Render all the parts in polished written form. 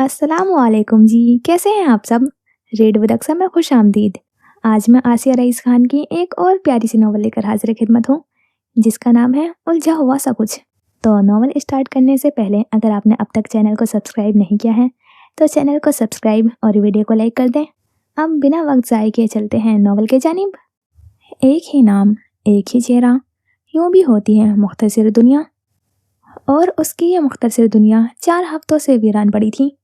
अस्सलाम वालेकुम जी, कैसे हैं आप सब? रीड विद अक्सर में खुश आमदीद। आज मैं आसिया रईस खान की एक और प्यारी सी नॉवल लेकर हाजिर खिदमत हूँ, जिसका नाम है उलझा हुआ सा कुछ। तो नॉवल स्टार्ट करने से पहले अगर आपने अब तक चैनल को सब्सक्राइब नहीं किया है तो चैनल को सब्सक्राइब और वीडियो को लाइक कर दें। अब बिना वक्त ज़ाय किए चलते हैं नॉवल के जानिब। एक ही नाम, एक ही चेहरा, यूँ भी होती है मुख्तसर दुनिया। और उसकी ये मुख्तसर दुनिया 4 हफ्तों से वीरान पड़ी थी।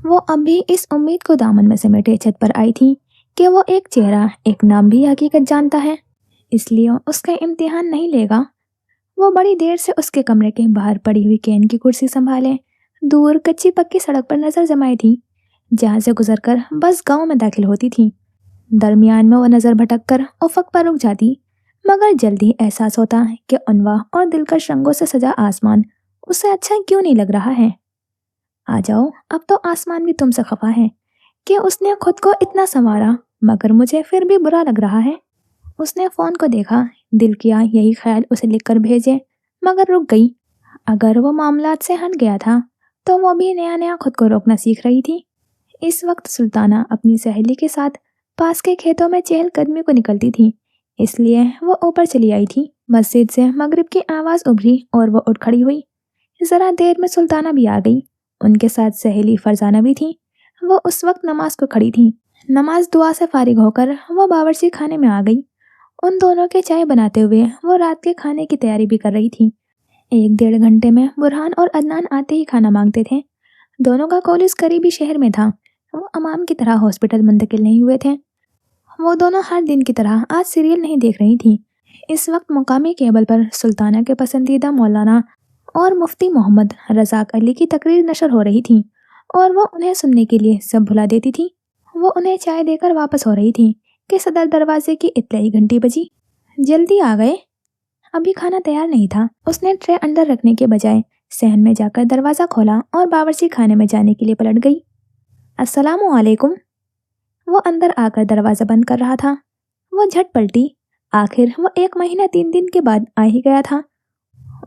वो अब भी इस उम्मीद को दामन में समेटे छत पर आई थी कि वो एक चेहरा, एक नाम भी हकीकत जानता है, इसलिए उसका इम्तिहान नहीं लेगा। वो बड़ी देर से उसके कमरे के बाहर पड़ी हुई कैन की कुर्सी संभाले दूर कच्ची पक्की सड़क पर नजर जमाई थी, जहाँ से गुजरकर बस गांव में दाखिल होती थी। दरमियान में वो नजर भटक कर उफक पर रुक जाती, मगर जल्दी एहसास होता कि अनवा और दिलकश रंगों से सजा आसमान उसे अच्छा क्यों नहीं लग रहा है। आ जाओ, अब तो आसमान भी तुमसे खफा है कि उसने खुद को इतना संवारा, मगर मुझे फिर भी बुरा लग रहा है। उसने फोन को देखा, दिल किया यही ख्याल उसे लिखकर भेजे, मगर रुक गई। अगर वो मामलात से हट गया था तो वो भी नया नया खुद को रोकना सीख रही थी। इस वक्त सुल्ताना अपनी सहेली के साथ पास के खेतों में चहलकदमी को निकलती थी, इसलिए वो ऊपर चली आई थी। मस्जिद से मगरिब की आवाज़ उभरी और वो उठ खड़ी हुई। ज़रा देर में सुल्ताना भी आ गई, उनके साथ सहेली फरजाना भी थी। वो उस वक्त नमाज को खड़ी थी। नमाज दुआ से फारिग होकर वो बावर्ची खाने में आ गई। उन दोनों के चाय बनाते हुए वो रात के खाने की तैयारी भी कर रही थी। 1-1.5 घंटे में बुरहान और अदनान आते ही खाना मांगते थे। दोनों का कॉलेज करीबी शहर में था। वो अमाम की तरह हॉस्पिटल मुंतकिल नहीं हुए थे। वो दोनों हर दिन की तरह आज सीरियल नहीं देख रही थी। इस वक्त मुकामी केबल पर सुल्ताना के पसंदीदा मौलाना और मुफ्ती मोहम्मद रज़ाक अली की तकरीर नशर हो रही थी और वो उन्हें सुनने के लिए सब भुला देती थी। वो उन्हें चाय देकर वापस हो रही थी कि सदर दरवाजे की इत्तलाई घंटी बजी। जल्दी आ गए, अभी खाना तैयार नहीं था। उसने ट्रे अंदर रखने के बजाय सहन में जाकर दरवाज़ा खोला और बावर्ची खाने में जाने के लिए पलट गई। अस्सलामु अलैकुम। वो अंदर आकर दरवाज़ा बंद कर रहा था। वो झट पलटी, आखिर वो 1 महीना 3 दिन के बाद आ ही गया था।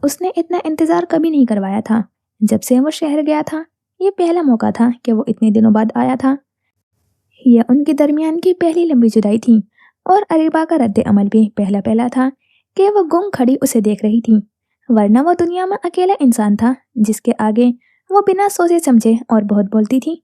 उसने इतना इंतज़ार कभी नहीं करवाया था। जब से वो शहर गया था ये पहला मौका था कि वो इतने दिनों बाद आया था। यह उनके दरमियान की पहली लंबी जुदाई थी और अरीबा का रद्द अमल भी पहला पहला था कि वो गुम खड़ी उसे देख रही थी, वरना वो दुनिया में अकेला इंसान था जिसके आगे वो बिना सोचे समझे और बहुत बोलती थी।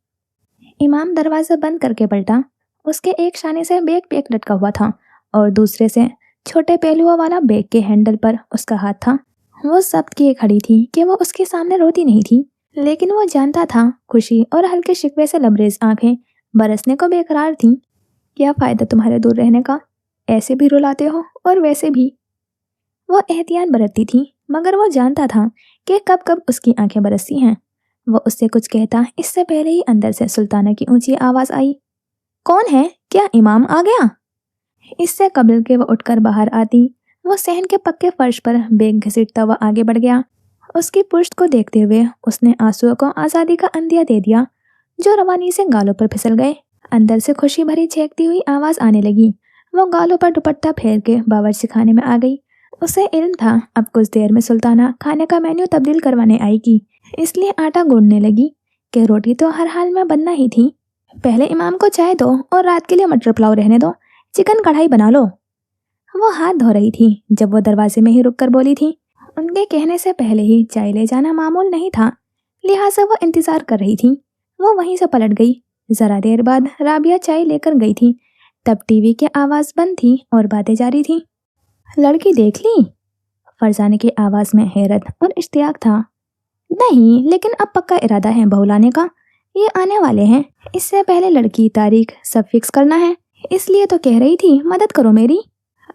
इमाम दरवाज़ा बंद करके पलटा। उसके एक शाने से बैग पैक लटका हुआ था और दूसरे से छोटे पहलुओं वाला बैग के हैंडल पर उसका हाथ था। वो जब्त किए खड़ी थी कि वो उसके सामने रोती नहीं थी, लेकिन वो जानता था खुशी और हल्के शिकवे से लबरेज आंखें बरसने को बेकरार थीं। क्या फ़ायदा तुम्हारे दूर रहने का, ऐसे भी रुलाते हो और वैसे भी। वो एहतियात बरतती थी, मगर वो जानता था कि कब कब उसकी आंखें बरसती हैं। वो उससे कुछ कहता इससे पहले ही अंदर से सुल्ताना की ऊंची आवाज़ आई, कौन है, क्या इमाम आ गया? इससे कबल के वो उठकर बाहर आती, वो सहन के पक्के फर्श पर बैग घसीटता हुआ आगे बढ़ गया। उसकी पुश्त को देखते हुए उसने आंसुओं को आज़ादी का अंदिया दे दिया, जो रवानी से गालों पर फिसल गए। अंदर से खुशी भरी छेंकती हुई आवाज़ आने लगी। वो गालों पर दुपट्टा फेर के बावर्ची खाने में आ गई। उसे इल्म था अब कुछ देर में सुल्ताना खाने का मेन्यू तब्दील करवाने आएगी, इसलिए आटा गूंदने लगी कि रोटी तो हर हाल में बनना ही थी। पहले इमाम को चाय दो और रात के लिए मटर पुलाव रहने दो, चिकन कढ़ाई बना लो। वो हाथ धो रही थी जब वो दरवाजे में ही रुककर बोली थी। उनके कहने से पहले ही चाय ले जाना मामूल नहीं था, लिहाजा वो इंतजार कर रही थी। वो वहीं से पलट गई। जरा देर बाद राबिया चाय लेकर गई थी। तब टीवी की आवाज़ बंद थी और बातें जारी थी। लड़की देख ली? फरजाने की आवाज़ में हैरत और इश्तियाक था। नहीं, लेकिन अब पक्का इरादा है बहू लाने का, ये आने वाले हैं। इससे पहले लड़की तारीख सब फिक्स करना है, इसलिए तो कह रही थी मदद करो मेरी।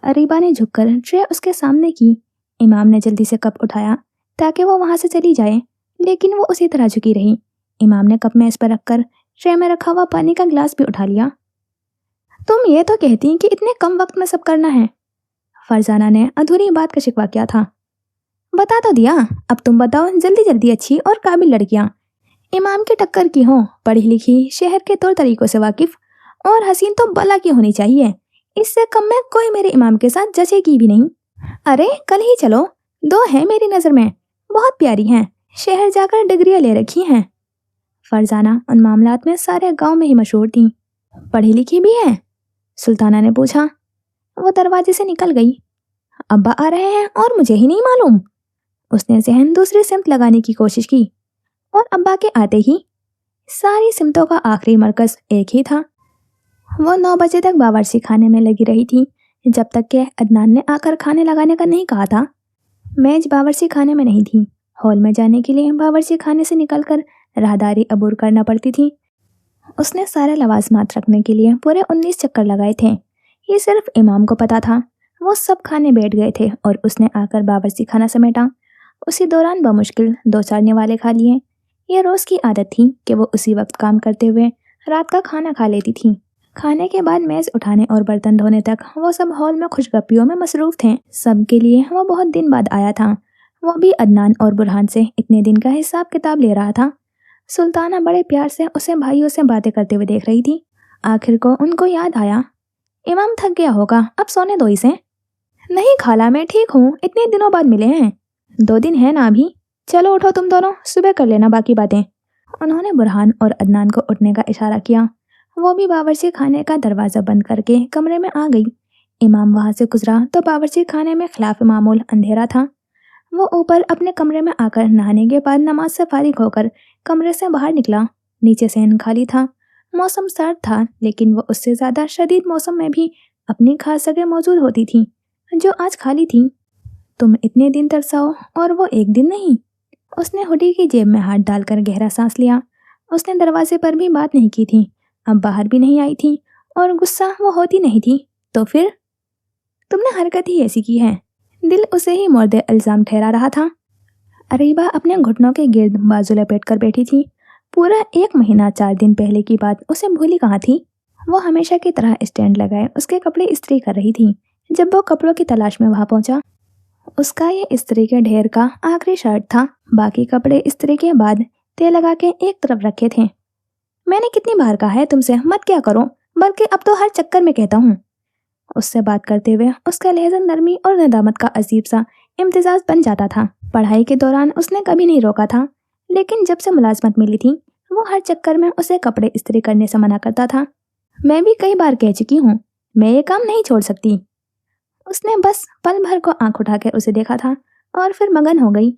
अरीबा ने झुककर ट्रे उसके सामने की। इमाम ने जल्दी से कप उठाया ताकि वो वहां से चली जाए, लेकिन वो उसी तरह झुकी रही। इमाम ने कप मेज पर रखकर ट्रे में रखा हुआ पानी का गिलास भी उठा लिया। तुम ये तो कहती कि इतने कम वक्त में सब करना है। फरजाना ने अधूरी बात का शिकवा किया था। बता तो दिया, अब तुम बताओ जल्दी जल्दी अच्छी और काबिल लड़कियां इमाम की टक्कर की हों, पढ़ी लिखी, शहर के तौर तरीकों से वाकिफ और हसीन तो बला की होनी चाहिए। इससे कम में कोई मेरे इमाम के साथ जचेगी भी नहीं। अरे कल ही चलो, 2 हैं मेरी नज़र में, बहुत प्यारी हैं, शहर जाकर डिग्रियां ले रखी हैं। फरजाना उन मामलात में सारे गांव में ही मशहूर थी। पढ़ी लिखी भी है? सुल्ताना ने पूछा। वो दरवाजे से निकल गई। अब्बा आ रहे हैं और मुझे ही नहीं मालूम। उसने ज़हन दूसरी सिमत लगाने की कोशिश की और अब्बा के आते ही सारी सिमतों का आखिरी मरकज़ एक ही था। वो 9 बजे तक बावर्ची खाने में लगी रही थी, जब तक कि अदनान ने आकर खाने लगाने का नहीं कहा था। मेज बावर्ची खाने में नहीं थी। हॉल में जाने के लिए बावर्ची खाने से निकलकर राहदारी अबूर करना पड़ती थी। उसने सारे लवाजमात रखने के लिए पूरे 19 चक्कर लगाए थे। ये सिर्फ इमाम को पता था। वो सब खाने बैठ गए थे और उसने आकर बावर्ची खाना समेटा। उसी दौरान बमुश्किल 2-4 निवाले खा लिए। ये रोज़ की आदत थी कि वो उसी वक्त काम करते हुए रात का खाना खा लेती थी। खाने के बाद मेज़ उठाने और बर्तन धोने तक वो सब हॉल में खुशगपियों में मसरूफ़ थे। सबके लिए वो बहुत दिन बाद आया था। वो भी अदनान और बुरहान से इतने दिन का हिसाब किताब ले रहा था। सुल्ताना बड़े प्यार से उसे भाइयों से बातें करते हुए देख रही थी। आखिर को उनको याद आया, इमाम थक गया होगा, अब सोने दो इसे। नहीं खाला, मैं ठीक हूँ, इतने दिनों बाद मिले हैं। 2 दिन है ना अभी। चलो उठो तुम दोनों, सुबह कर लेना बाकी बातें। उन्होंने बुरहान और अदनान को उठने का इशारा किया। वो भी बावर्ची खाने का दरवाज़ा बंद करके कमरे में आ गई। इमाम वहाँ से गुजरा तो बावर्ची खाने में खिलाफ मामूल अंधेरा था। वो ऊपर अपने कमरे में आकर नहाने के बाद नमाज से फारिग होकर कमरे से बाहर निकला। नीचे सहन खाली था। मौसम सर्द था, लेकिन वो उससे ज़्यादा शदीद मौसम में भी अपनी खास जगह मौजूद होती थी, जो आज खाली थी। तुम इतने दिन तरसाओ और वो एक दिन नहीं। उसने हुडी की जेब में हाथ डालकर गहरा सांस लिया। उसने दरवाजे पर भी बात नहीं की थी, अब बाहर भी नहीं आई थी और गुस्सा वो होती नहीं थी। तो फिर तुमने हरकत ही ऐसी की है। दिल उसे ही मोर्दे इल्ज़ाम ठहरा रहा था। अरीबा अपने घुटनों के गिर्द बाजू लपेट कर बैठी थी। पूरा 1 महीना 4 दिन पहले की बात उसे भूली कहाँ थी। वो हमेशा की तरह स्टैंड लगाए उसके कपड़े इस्त्री कर रही थी। जब वो कपड़ों की तलाश में वहाँ पहुंचा, उसका ये इस्त्री के ढेर का आखिरी शर्ट था। बाकी कपड़े इस्त्री के बाद तय लगा के एक तरफ रखे थे। मैंने कितनी बार कहा है तुमसे मत क्या करो, बल्कि अब तो हर चक्कर में कहता हूँ। उससे बात करते हुए उसका लहजा नरमी और नदामत का अजीब सा इम्तिजाज बन जाता था। पढ़ाई के दौरान उसने कभी नहीं रोका था, लेकिन जब से मुलाजमत मिली थी वो हर चक्कर में उसे कपड़े इस्त्री करने से मना करता था। मैं भी कई बार कह चुकी हूँ, मैं ये काम नहीं छोड़ सकती। उसने बस पल भर को आंख उठा कर उसे देखा था और फिर मगन हो गई।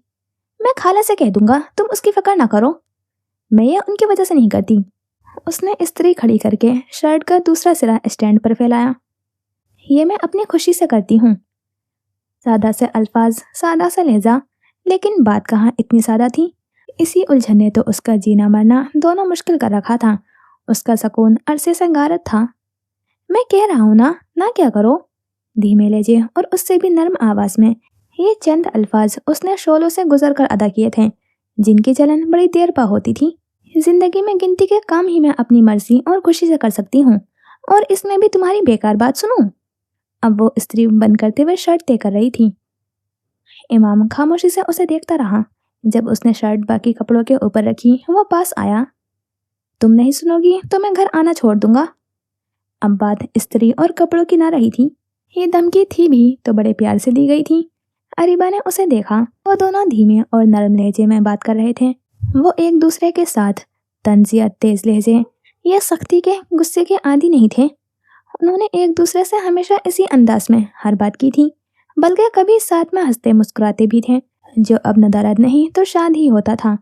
मैं खाला से कह दूंगा, तुम उसकी फिक्र ना करो, मैं ये उनकी वजह से नहीं करती। उसने इस्त्री खड़ी करके शर्ट का दूसरा सिरा स्टैंड पर फैलाया। ये मैं अपनी खुशी से करती हूँ। सादा से अल्फाज, सादा सा लहजा, लेकिन बात कहाँ इतनी सादा थी। इसी उलझन ने तो उसका जीना मरना दोनों मुश्किल कर रखा था। उसका सुकून अरसे से गारत था। मैं कह रहा हूँ ना क्या करो। धीमे लहजे और उससे भी नर्म आवाज में ये चंद अल्फाज उसने शोलों से गुजर कर अदा किए थे, जिनकी चलन बड़ी देर पा होती थी। जिंदगी में गिनती के काम ही मैं अपनी मर्जी और खुशी से कर सकती हूँ, और इसमें भी तुम्हारी बेकार बात सुनूं। अब वो स्त्री बंद करते हुए शर्ट तय कर रही थी। इमाम खामोशी से उसे देखता रहा। जब उसने शर्ट बाकी कपड़ों के ऊपर रखी, वो पास आया। तुम नहीं सुनोगी तो मैं घर आना छोड़ दूंगा। अब बात स्त्री और कपड़ों की ना रही थी। ये धमकी थी भी तो बड़े प्यार से दी गई थी। अरीबा ने उसे देखा। वो दोनों धीमे और नरम लहजे में बात कर रहे थे। वो एक दूसरे के साथ तंज या तेज लहजे या सख्ती के गुस्से के आदी नहीं थे। उन्होंने एक दूसरे से हमेशा इसी अंदाज में हर बात की थी, बल्कि कभी साथ में हंसते मुस्कुराते भी थे, जो अब नदारद नहीं तो शाद ही होता था।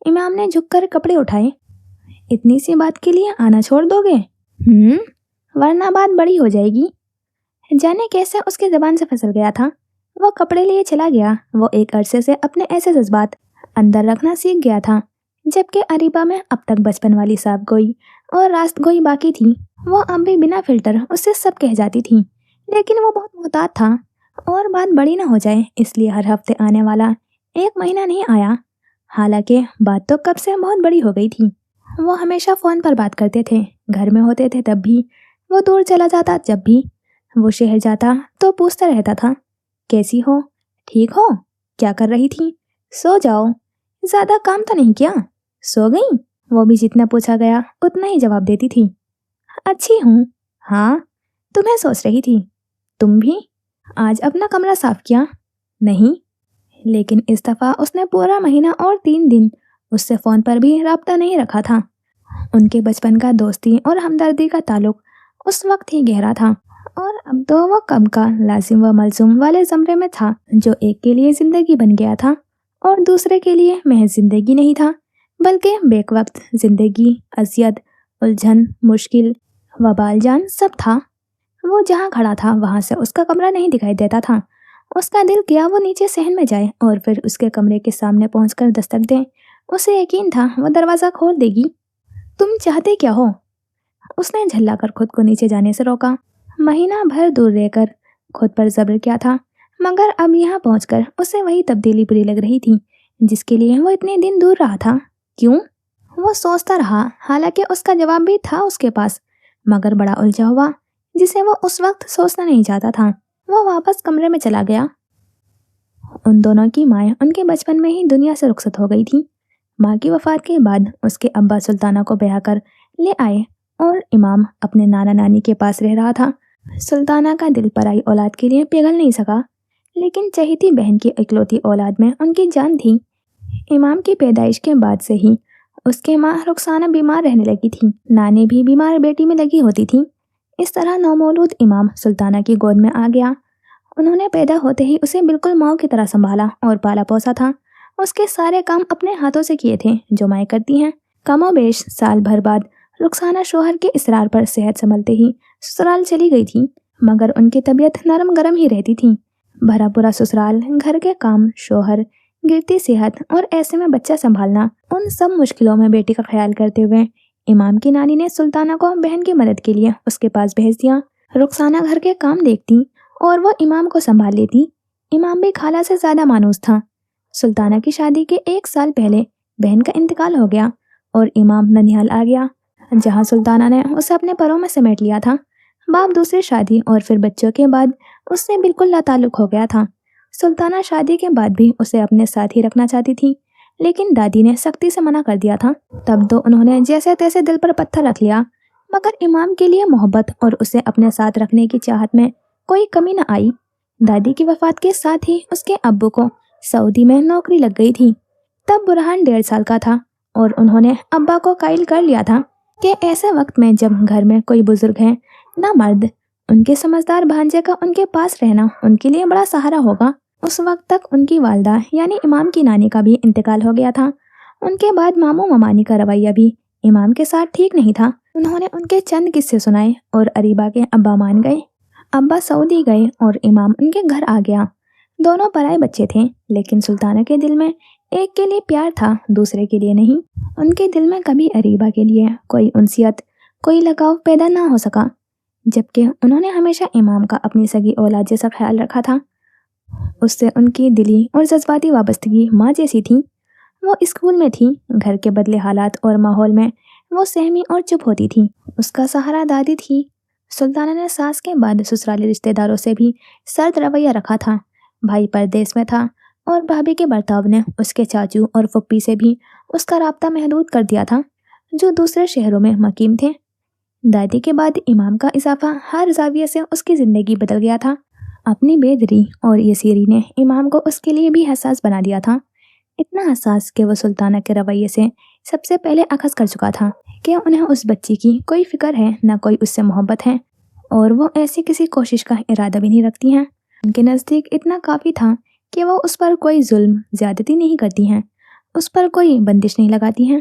इमाम ने झुककर कपड़े उठाए। इतनी सी बात के लिए आना छोड़ दोगे? वरना बात बड़ी हो जाएगी। जाने कैसे उसकी ज़बान से फिसल गया था। वो कपड़े लिए चला गया। वो एक अरसे से अपने ऐसे जज्बात अंदर रखना सीख गया था, जबकि अरीबा में अब तक बचपन वाली साफ गोई और रास्त गोई बाकी थी। वो अब भी बिना फिल्टर उससे सब कह जाती थी, लेकिन वो बहुत मुहतात था और बात बड़ी ना हो जाए इसलिए हर हफ्ते आने वाला 1 महीना नहीं आया। हालांकि बात तो कब से बहुत बड़ी हो गई थी। वो हमेशा फ़ोन पर बात करते थे, घर में होते थे तब भी, वो दूर चला जाता जब भी, वो शहर जाता तो पूछता रहता था, कैसी हो, ठीक हो, क्या कर रही थी, सो जाओ, ज़्यादा काम तो नहीं किया, सो गई। वो भी जितना पूछा गया उतना ही जवाब देती थी, अच्छी हूँ, हाँ, तुम्हें सोच रही थी, तुम भी। आज अपना कमरा साफ किया? नहीं। लेकिन इस दफ़ा उसने पूरा महीना और 3 दिन اس سے فون پر بھی رابطہ نہیں رکھا تھا۔ ان کے بچپن کا دوستی اور ہمدردی کا تعلق اس وقت ہی گہرا تھا، اور اب تو وہ کب کا لازم و ملزوم والے زمرے میں تھا، جو ایک کے لیے زندگی بن گیا تھا اور دوسرے کے لیے محض زندگی نہیں تھا بلکہ بیک وقت زندگی، اذیت، الجھن، مشکل، وبال جان سب تھا۔ وہ جہاں کھڑا تھا وہاں سے اس کا کمرہ نہیں دکھائی دیتا تھا۔ اس کا دل کیا وہ نیچے صحن میں جائے اور پھر اس کے کمرے کے سامنے پہنچ کر دستک دے۔ اسے یقین تھا وہ دروازہ کھول دے گی۔ تم چاہتے کیا ہو؟ اس نے جھلا کر خود کو نیچے جانے سے روکا۔ مہینہ بھر دور رہ کر خود پر صبر کیا تھا، مگر اب یہاں پہنچ کر اسے وہی تبدیلی بری لگ رہی تھی جس کے لیے وہ اتنے دن دور رہا تھا۔ کیوں؟ وہ سوچتا رہا، حالانکہ اس کا جواب بھی تھا اس کے پاس، مگر بڑا الجھا ہوا جسے وہ اس وقت سوچنا نہیں چاہتا تھا۔ وہ واپس کمرے میں چلا گیا۔ ان دونوں کی مائیں ان کے بچپن میں ہی دنیا سے رخصت ہو گئی تھی۔ ماں کی وفات کے بعد اس کے ابا سلطانہ کو بیاہ کر لے آئے اور امام اپنے نانا نانی کے پاس رہ رہا تھا۔ سلطانہ کا دل پرائی اولاد کے لیے پگھل نہیں سکا، لیکن چہیتی بہن کی اکلوتی اولاد میں ان کی جان تھی۔ امام کی پیدائش کے بعد سے ہی اس کے ماں رخسانہ بیمار رہنے لگی تھی، نانی بھی بیمار بیٹی میں لگی ہوتی تھی۔ اس طرح نومولود امام سلطانہ کی گود میں آ گیا۔ انہوں نے پیدا ہوتے ہی اسے بالکل ماؤں کی طرح سنبھالا اور پالا پوسا تھا۔ اس کے سارے کام اپنے ہاتھوں سے کیے تھے جو مائیں کرتی ہیں۔ کم و بیش سال بھر بعد رخسانہ شوہر کے اصرار پر صحت سنبھلتے ہی سسرال چلی گئی تھی، مگر ان کی طبیعت نرم گرم ہی رہتی تھی۔ بھرا پورا سسرال، گھر کے کام، شوہر، گرتی صحت اور ایسے میں بچہ سنبھالنا، ان سب مشکلوں میں بیٹی کا خیال کرتے ہوئے امام کی نانی نے سلطانہ کو بہن کی مدد کے لیے اس کے پاس بھیج دیا۔ رخسانہ گھر کے کام دیکھتی اور وہ امام کو سنبھال لیتی۔ امام بھی خالہ سے زیادہ مانوس تھا۔ سلطانہ کی شادی کے 1 سال پہلے بہن کا انتقال ہو گیا اور امام ننیال آ گیا، جہاں سلطانہ نے اسے اپنے پروں میں سمیٹ لیا تھا۔ باپ دوسری شادی اور پھر بچوں کے بعد اس سے بالکل لا تعلق ہو گیا تھا۔ سلطانہ شادی کے بعد بھی اسے اپنے ساتھ ہی رکھنا چاہتی تھی، لیکن دادی نے سختی سے منع کر دیا تھا۔ تب تو انہوں نے جیسے تیسے دل پر پتھر رکھ لیا، مگر امام کے لیے محبت اور اسے اپنے ساتھ رکھنے کی چاہت میں کوئی کمی نہ آئی۔ دادی کی وفات کے ساتھ ہی اس کے ابو کو سعودی میں نوکری لگ گئی تھی۔ تب برہان 1.5 سال کا تھا اور انہوں نے ابا کو قائل کر لیا تھا کہ ایسے وقت میں جب گھر میں کوئی بزرگ ہے نہ مرد، ان کے سمجھدار بھانجے کا ان کے پاس رہنا ان کے لیے بڑا سہارا ہوگا۔ اس وقت تک ان کی والدہ یعنی امام کی نانی کا بھی انتقال ہو گیا تھا۔ ان کے بعد ماموں ممانی کا رویہ بھی امام کے ساتھ ٹھیک نہیں تھا۔ انہوں نے ان کے چند قصے سنائے اور اریبہ کے ابا مان گئے۔ ابا سعودی گئے اور امام ان کے گھر آ گیا۔ دونوں پرائے بچے تھے، لیکن سلطانہ کے دل میں ایک کے لیے پیار تھا، دوسرے کے لیے نہیں۔ ان کے دل میں کبھی اریبہ کے لیے کوئی انسیت، کوئی لگاؤ پیدا نہ ہو سکا، جبکہ انہوں نے ہمیشہ امام کا اپنی سگی اولاد جیسا خیال رکھا تھا۔ اس سے ان کی دلی اور جذباتی وابستگی ماں جیسی تھی۔ وہ اسکول میں تھی، گھر کے بدلے حالات اور ماحول میں وہ سہمی اور چپ ہوتی تھی۔ اس کا سہارا دادی تھی۔ سلطانہ نے ساس کے بعد سسرالی رشتہ داروں سے بھی سرد رویہ رکھا تھا۔ بھائی پردیس میں تھا اور بھابھی کے برتاؤ نے اس کے چاچو اور پھپھی سے بھی اس کا رابطہ محدود کر دیا تھا، جو دوسرے شہروں میں مقیم تھے۔ دادی کے بعد امام کا اضافہ ہر زاویے سے اس کی زندگی بدل گیا تھا۔ اپنی بے دری اور یسیری نے امام کو اس کے لیے بھی حساس بنا دیا تھا، اتنا حساس کہ وہ سلطانہ کے رویے سے سب سے پہلے اخذ کر چکا تھا کہ انہیں اس بچی کی کوئی فکر ہے، نہ کوئی اس سے محبت ہے، اور وہ ایسی کسی کوشش کا ارادہ بھی نہیں رکھتی ہیں۔ ان کے نزدیک اتنا کافی تھا کہ وہ اس پر کوئی ظلم زیادتی نہیں کرتی ہیں، اس پر کوئی بندش نہیں لگاتی ہیں۔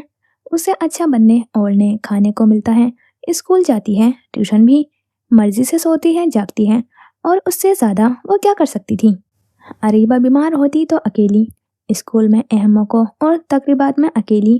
اسے اچھا بننے اوڑھنے کھانے کو ملتا ہے، اسکول جاتی ہے، ٹیوشن بھی، مرضی سے سوتی ہے جاگتی ہے، اور اس سے زیادہ وہ کیا کر سکتی تھی؟ اریبہ بیمار ہوتی تو اکیلی، اسکول میں اہم موقعوں اور تقریبات میں اکیلی،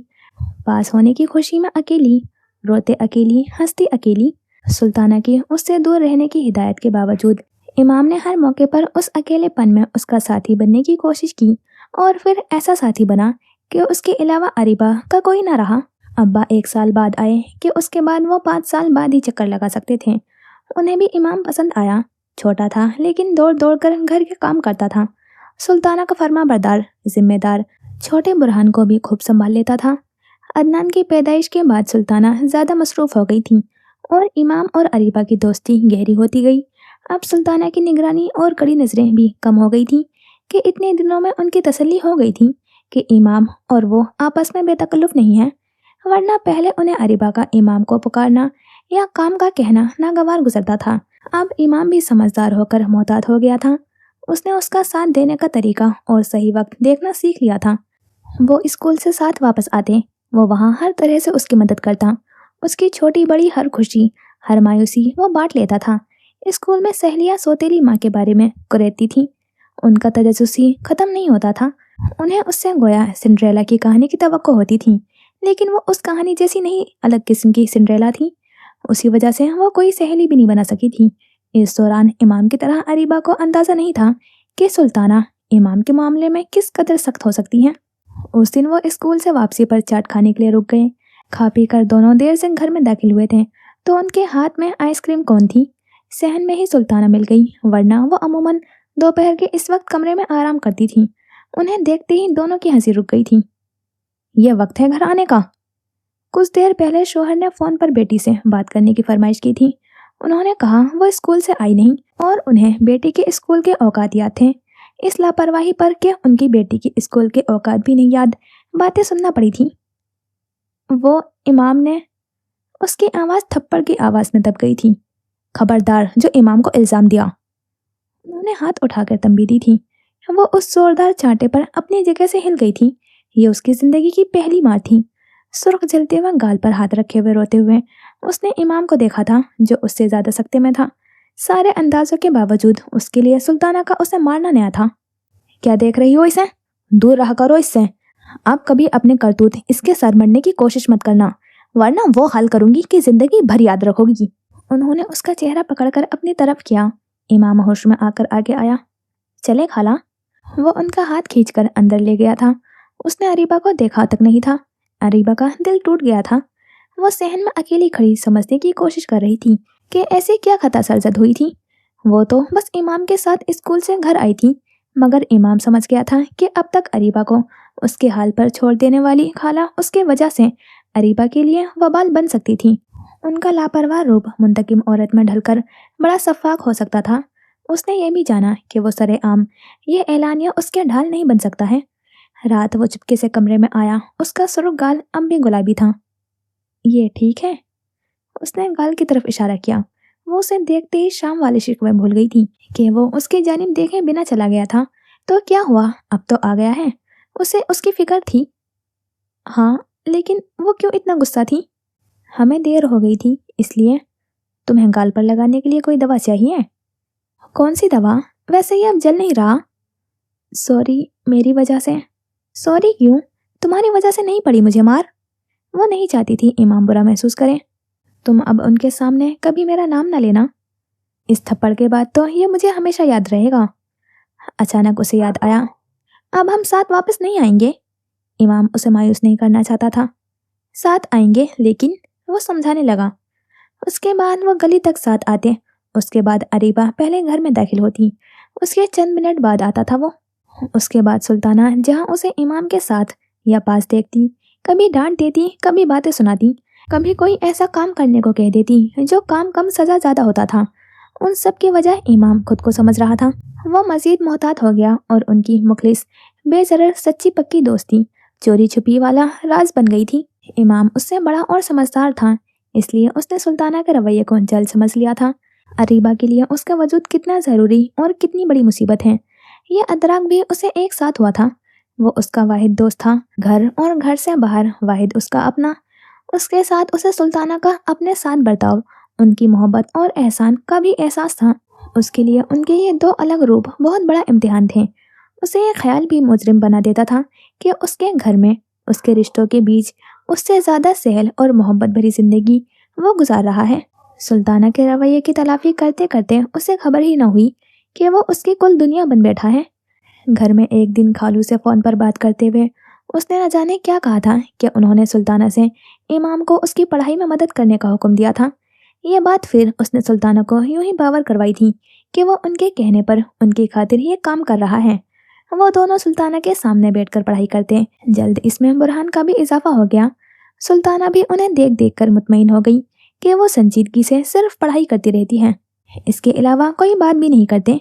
پاس ہونے کی خوشی میں اکیلی، روتے اکیلی، ہنستی اکیلی۔ سلطانہ کی اس سے دور رہنے کی ہدایت کے باوجود امام نے ہر موقع پر اس اکیلے پن میں اس کا ساتھی بننے کی کوشش کی، اور پھر ایسا ساتھی بنا کہ اس کے علاوہ اریبہ کا کوئی نہ رہا۔ ابا 1 سال بعد آئے کہ اس کے بعد وہ 5 سال بعد ہی چکر لگا سکتے تھے۔ انہیں بھی امام پسند آیا۔ چھوٹا تھا لیکن دوڑ دوڑ کر گھر کے کام کرتا تھا۔ سلطانہ کا فرما بردار، ذمہ دار، چھوٹے برہان کو بھی خوب سنبھال لیتا تھا۔ عدنان کی پیدائش کے بعد سلطانہ زیادہ مصروف ہو گئی تھی اور امام اور اریبہ کی دوستی گہری ہوتی گئی۔ اب سلطانہ کی نگرانی اور کڑی نظریں بھی کم ہو گئی تھی کہ اتنے دنوں میں ان کی تسلی ہو گئی تھی کہ इमाम और वो आपस में बेतकल्लुफ नहीं हैं, वरना पहले उन्हें अरीबा का इमाम को पुकारना या काम का कहना नागवार गुजरता था। अब इमाम भी समझदार होकर मोहतात हो गया था। उसने उसका साथ देने का तरीका और सही वक्त देखना सीख लिया था। वो स्कूल से साथ वापस आते, वो वहाँ हर तरह से उसकी मदद करता। उसकी छोटी बड़ी हर खुशी, हर मायूसी वो बांट लेता था। स्कूल में सहेलियाँ सौतेली माँ के बारे में कुरेदती थीं। उनका तजस्सुसी खत्म नहीं होता था। उन्हें उससे गोया सिंड्रेला की कहानी की तवक्को होती थी, लेकिन वो उस कहानी जैसी नहीं, अलग किस्म की सिंड्रेला थी। उसी वजह से वो कोई सहेली भी नहीं बना सकी थी। इस दौरान इमाम की तरह अरीबा को अंदाजा नहीं था कि सुल्ताना इमाम के मामले में किस कदर सख्त हो सकती हैं। उस दिन वो स्कूल से वापसी पर चाट खाने के लिए रुक गए। खा पी कर दोनों देर से घर में दाखिल हुए थे तो उनके हाथ में आइसक्रीम कौन थी। सहन में ही सुल्ताना मिल गई, वरना वो अमूमन दोपहर के इस वक्त कमरे में आराम करती थी। उन्हें देखते ही दोनों की हंसी रुक गई थी। यह वक्त है घर आने का। कुछ देर पहले शोहर ने फोन पर बेटी से बात करने की फरमाइश की थी। उन्होंने कहा वो स्कूल से आई नहीं और उन्हें बेटी के स्कूल के औकात याद थे। इस लापरवाही पर के उनकी बेटी की स्कूल के औकात भी नहीं याद, बातें सुनना पड़ी थी। वो इमाम ने, उसकी आवाज़ थप्पड़ की आवाज़ में दब गई थी। खबरदार जो इमाम को इल्ज़ाम दिया। उन्होंने हाथ उठाकर तंबी दी थी। वो उस जोरदार चांटे पर अपनी जगह से हिल गई थी। ये उसकी जिंदगी की पहली मार थी। सुर्ख जलते हुए गाल पर हाथ रखे हुए रोते हुए उसने इमाम को देखा था, जो उससे ज्यादा सख्ते में था। सारे अंदाजों के बावजूद उसके लिए सुल्ताना का उसे मारना नया था। क्या देख रही हो इसे? दूर रहा करो इससे। आप कभी अपने करतूत इसके सर मरने की कोशिश मत करना, वरना वो हाल करूंगी कि जिंदगी भर याद रखोगी। उन्होंने उसका चेहरा पकड़कर अपनी तरफ किया। इमाम होश में आकर आगे आया। चले खाला। वो उनका हाथ खींचकर अंदर ले गया था। उसने अरीबा को देखा तक नहीं था। अरीबा का दिल टूट गया था। वो सहन में अकेली खड़ी समझने की कोशिश कर रही थी कि ऐसी क्या खता सरजद हुई थी। वो तो बस इमाम के साथ स्कूल से घर आई थी, मगर इमाम समझ गया था कि अब तक अरीबा को उसके हाल पर छोड़ देने वाली खाला उसके वजह से अरीबा के लिए वबाल बन सकती थी। उनका लापरवाह रूप मुंतकिम औरत में ढलकर बड़ा शफाक हो सकता था। उसने ये भी जाना कि वो सरेआम ये ऐलानिया उसके ढाल नहीं बन सकता है। रात वो चुपके से कमरे में आया। उसका सुर्ख गाल अब भी गुलाबी था। ये ठीक है? उसने गाल की तरफ इशारा किया। वो उसे देखते ही शाम वाले शिकवे भूल गई थी कि वो उसकी जानिब देखे बिना चला गया था। तो क्या हुआ, अब तो आ गया है। उसे उसकी फिक्र थी। हाँ, लेकिन वो क्यों इतना गुस्सा थी? हमें देर हो गई थी इसलिए। तुम्हें गाल पर लगाने के लिए कोई दवा चाहिए? कौन सी दवा? वैसे ये अब जल नहीं रहा। सॉरी, मेरी वजह से। सॉरी क्यों? तुम्हारी वजह से नहीं पड़ी मुझे मार। वो नहीं चाहती थी इमाम बुरा महसूस करे। तुम अब उनके सामने कभी मेरा नाम ना लेना। इस थप्पड़ के बाद तो ये मुझे हमेशा याद रहेगा। अचानक उसे याद आया, अब हम साथ वापस नहीं आएंगे। इमाम उसे मायूस नहीं करना चाहता था। साथ आएंगे, लेकिन वो समझाने लगा। उसके बाद वो गली तक साथ आते। उसके बाद अरीबा पहले घर में दाखिल होती। उसके चंद मिनट बाद आता था वो। उसके बाद सुल्ताना जहाँ उसे इमाम के साथ या पास देखती, कभी डांट देती, कभी बातें सुनाती, कभी कोई ऐसा काम करने को कह देती जो काम कम सजा ज़्यादा होता था। उन सब की वजह इमाम खुद को समझ रहा था। वो मज़ीद मोहतात हो गया और उनकी मुखलिस बेजरर सच्ची पक्की दोस्ती चोरी छुपी वाला राज बन गई थी। इमाम उससे बड़ा और समझदार था, इसलिए उसने सुल्ताना के रवैये को जल्द समझ लिया था। अरीबा के लिए उसका वजूद कितना ज़रूरी और कितनी बड़ी मुसीबत है, ये अदराक भी उसे एक साथ हुआ था। वो उसका वाहिद दोस्त था, घर और घर से बाहर वाहिद उसका अपना। उसके साथ उसे सुल्ताना का अपने साथ बर्ताव, उनकी मोहब्बत और एहसान का भी एहसास था। उसके लिए उनके ये दो अलग रूप बहुत बड़ा इम्तिहान थे। उसे ये ख्याल भी मुजरिम बना देता था कि उसके घर में उसके रिश्तों के बीच उससे ज़्यादा सहल और मोहब्बत भरी ज़िंदगी वो गुजार रहा है। सुल्ताना के रवैये की तलाफी करते करते उसे खबर ही न हुई कि वो उसकी कुल दुनिया बन बैठा है। घर में एक दिन खालू से फ़ोन पर बात करते हुए उसने न जाने क्या कहा था कि उन्होंने सुल्ताना से इमाम को उसकी पढ़ाई में मदद करने का हुक्म दिया था। ये बात फिर उसने सुल्ताना को यूं ही बावर करवाई थी कि वो उनके कहने पर उनकी खातिर ये काम कर रहा है। वो दोनों सुल्ताना के सामने बैठकर पढ़ाई करते। जल्द इसमें बुरहान का भी इजाफा हो गया। सुल्ताना भी उन्हें देख देख कर मुतमईन हो गई कि वो संजीदगी से सिर्फ पढ़ाई करती रहती हैं, इसके अलावा कोई बात भी नहीं करते।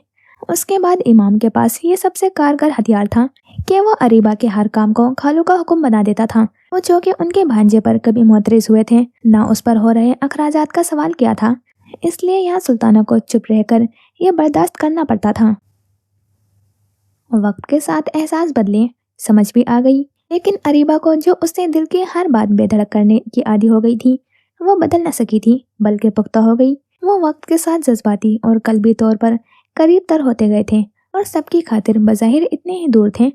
उसके बाद इमाम के पास ये सबसे कारगर हथियार था کہ وہ अरीबा के हर काम को खालू का हुक्म बना देता था। वो जो कि उनके भांजे पर कभी मुतरिज हुए थे, ना उस पर हो रहे अखराजात का सवाल किया था, इसलिए यहाँ सुल्ताना को चुप रहकर यह बर्दाश्त करना पड़ता था। वक्त के साथ एहसास बदले, समझ भी आ गई, लेकिन अरीबा को जो उससे दिल की हर बात बेधड़क करने की आदी हो गई थी, वो बदल न सकी थी, बल्कि पुख्ता हो गई। वो वक्त के साथ जज्बाती और कल्बी तौर पर करीब तर होते गए थे और सबकी खातिर बज़ाहिर इतने ही दूर थे।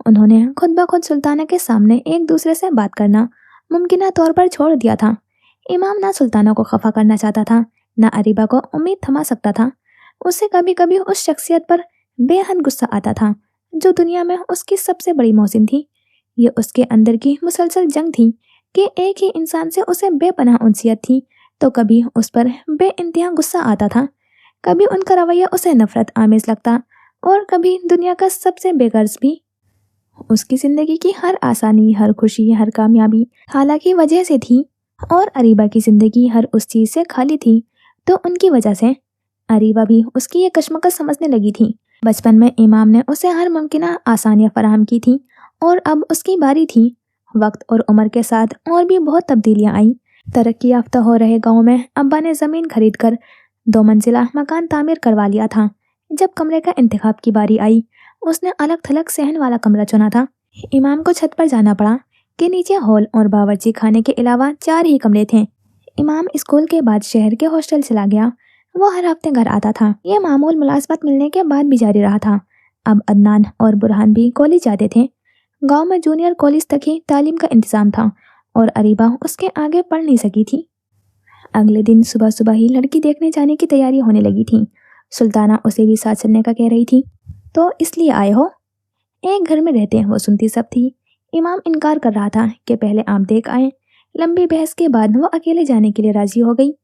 उन्होंने खुद ब खुद सुल्ताना के सामने एक दूसरे से बात करना मुमकिन तौर पर छोड़ दिया था। इमाम ना सुल्ताना को खफा करना चाहता था, ना अरीबा को उम्मीद थमा सकता था। उसे कभी कभी उस शख्सियत पर बेहद गुस्सा आता था जो दुनिया में उसकी सबसे बड़ी मोहसिन थी। ये उसके अंदर की मुसलसल जंग थी कि एक ही इंसान से उसे बेपनाह उनसियत थी, तो कभी उस पर बेइंतहा गुस्सा आता था, कभी उनका रवैया उसे नफरत आमेज लगता और कभी दुनिया का सबसे बेगर्ज भी। उसकी जिंदगी की हर आसानी, हर खुशी, हर कामयाबी खाला की वजह से थी और अरीबा की जिंदगी हर उस चीज से खाली थी तो उनकी वजह से। अरीबा भी उसकी ये कश्मकश समझने लगी थी। बचपन में इमाम ने उसे हर मुमकिन आसानियां फराहम की थी और अब उसकी बारी थी। वक्त और उम्र के साथ और भी बहुत तब्दीलियां आई। तरक्की याफ्ता हो रहे गांव में अब्बा ने ज़मीन खरीद कर 2 मंजिला मकान तामीर करवा लिया था। जब कमरे का इंतखाब की बारी आई, उसने अलग थलग सहन वाला कमरा चुना था। इमाम को छत पर जाना पड़ा कि नीचे हॉल और बावर्ची खाने के अलावा 4 ही कमरे थे। इमाम स्कूल के बाद शहर के हॉस्टल चला गया। वो हर हफ्ते घर आता था। ये मामूल मुलाजमत मिलने के बाद भी जारी रहा था। अब अदनान और बुरहान भी कॉलेज जाते थे। गांव में जूनियर कॉलेज तक ही तालीम का इंतजाम था और अरीबा उसके आगे पढ़ नहीं सकी थी। अगले दिन सुबह सुबह ही लड़की देखने जाने की तैयारी होने लगी थी। सुल्ताना उसे भी साथ चलने का कह रही थी। तो इसलिए आए हो? एक घर में रहते वो सुनती सब थी। इमाम इनकार कर रहा था कि पहले आप देख आए। लंबी बहस के बाद वो अकेले जाने के लिए राजी हो गई।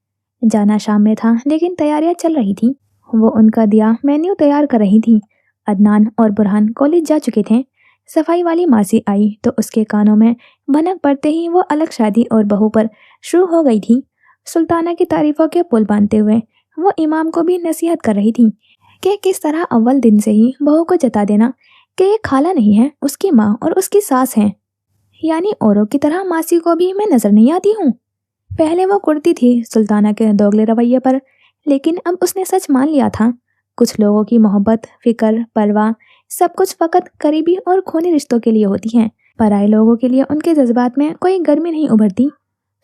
जाना शाम में था, लेकिन तैयारियां चल रही थी। वो उनका दिया मेन्यू तैयार कर रही थी। अदनान और बुरहान कॉलेज जा चुके थे। सफाई वाली मासी आई तो उसके कानों में भनक पड़ते ही वो अलग शादी और बहू पर शुरू हो गई थी। सुल्ताना की तारीफों के पुल बांधते हुए वो इमाम को भी नसीहत कर रही थी कि किस तरह अव्वल दिन से ही बहू को जता देना कि ये खाला नहीं है, उसकी माँ और उसकी सास है, यानी औरों की तरह मासी को भी मैं नजर नहीं आती हूँ। पहले वो कुड़ती थी सुल्ताना के दोगले रवैये पर, लेकिन अब उसने सच मान लिया था। कुछ लोगों की मोहब्बत, फिक्र, परवाह सब कुछ फकत करीबी और खूनी रिश्तों के लिए होती हैं। पराए लोगों के लिए उनके जज्बात में कोई गर्मी नहीं उभरती।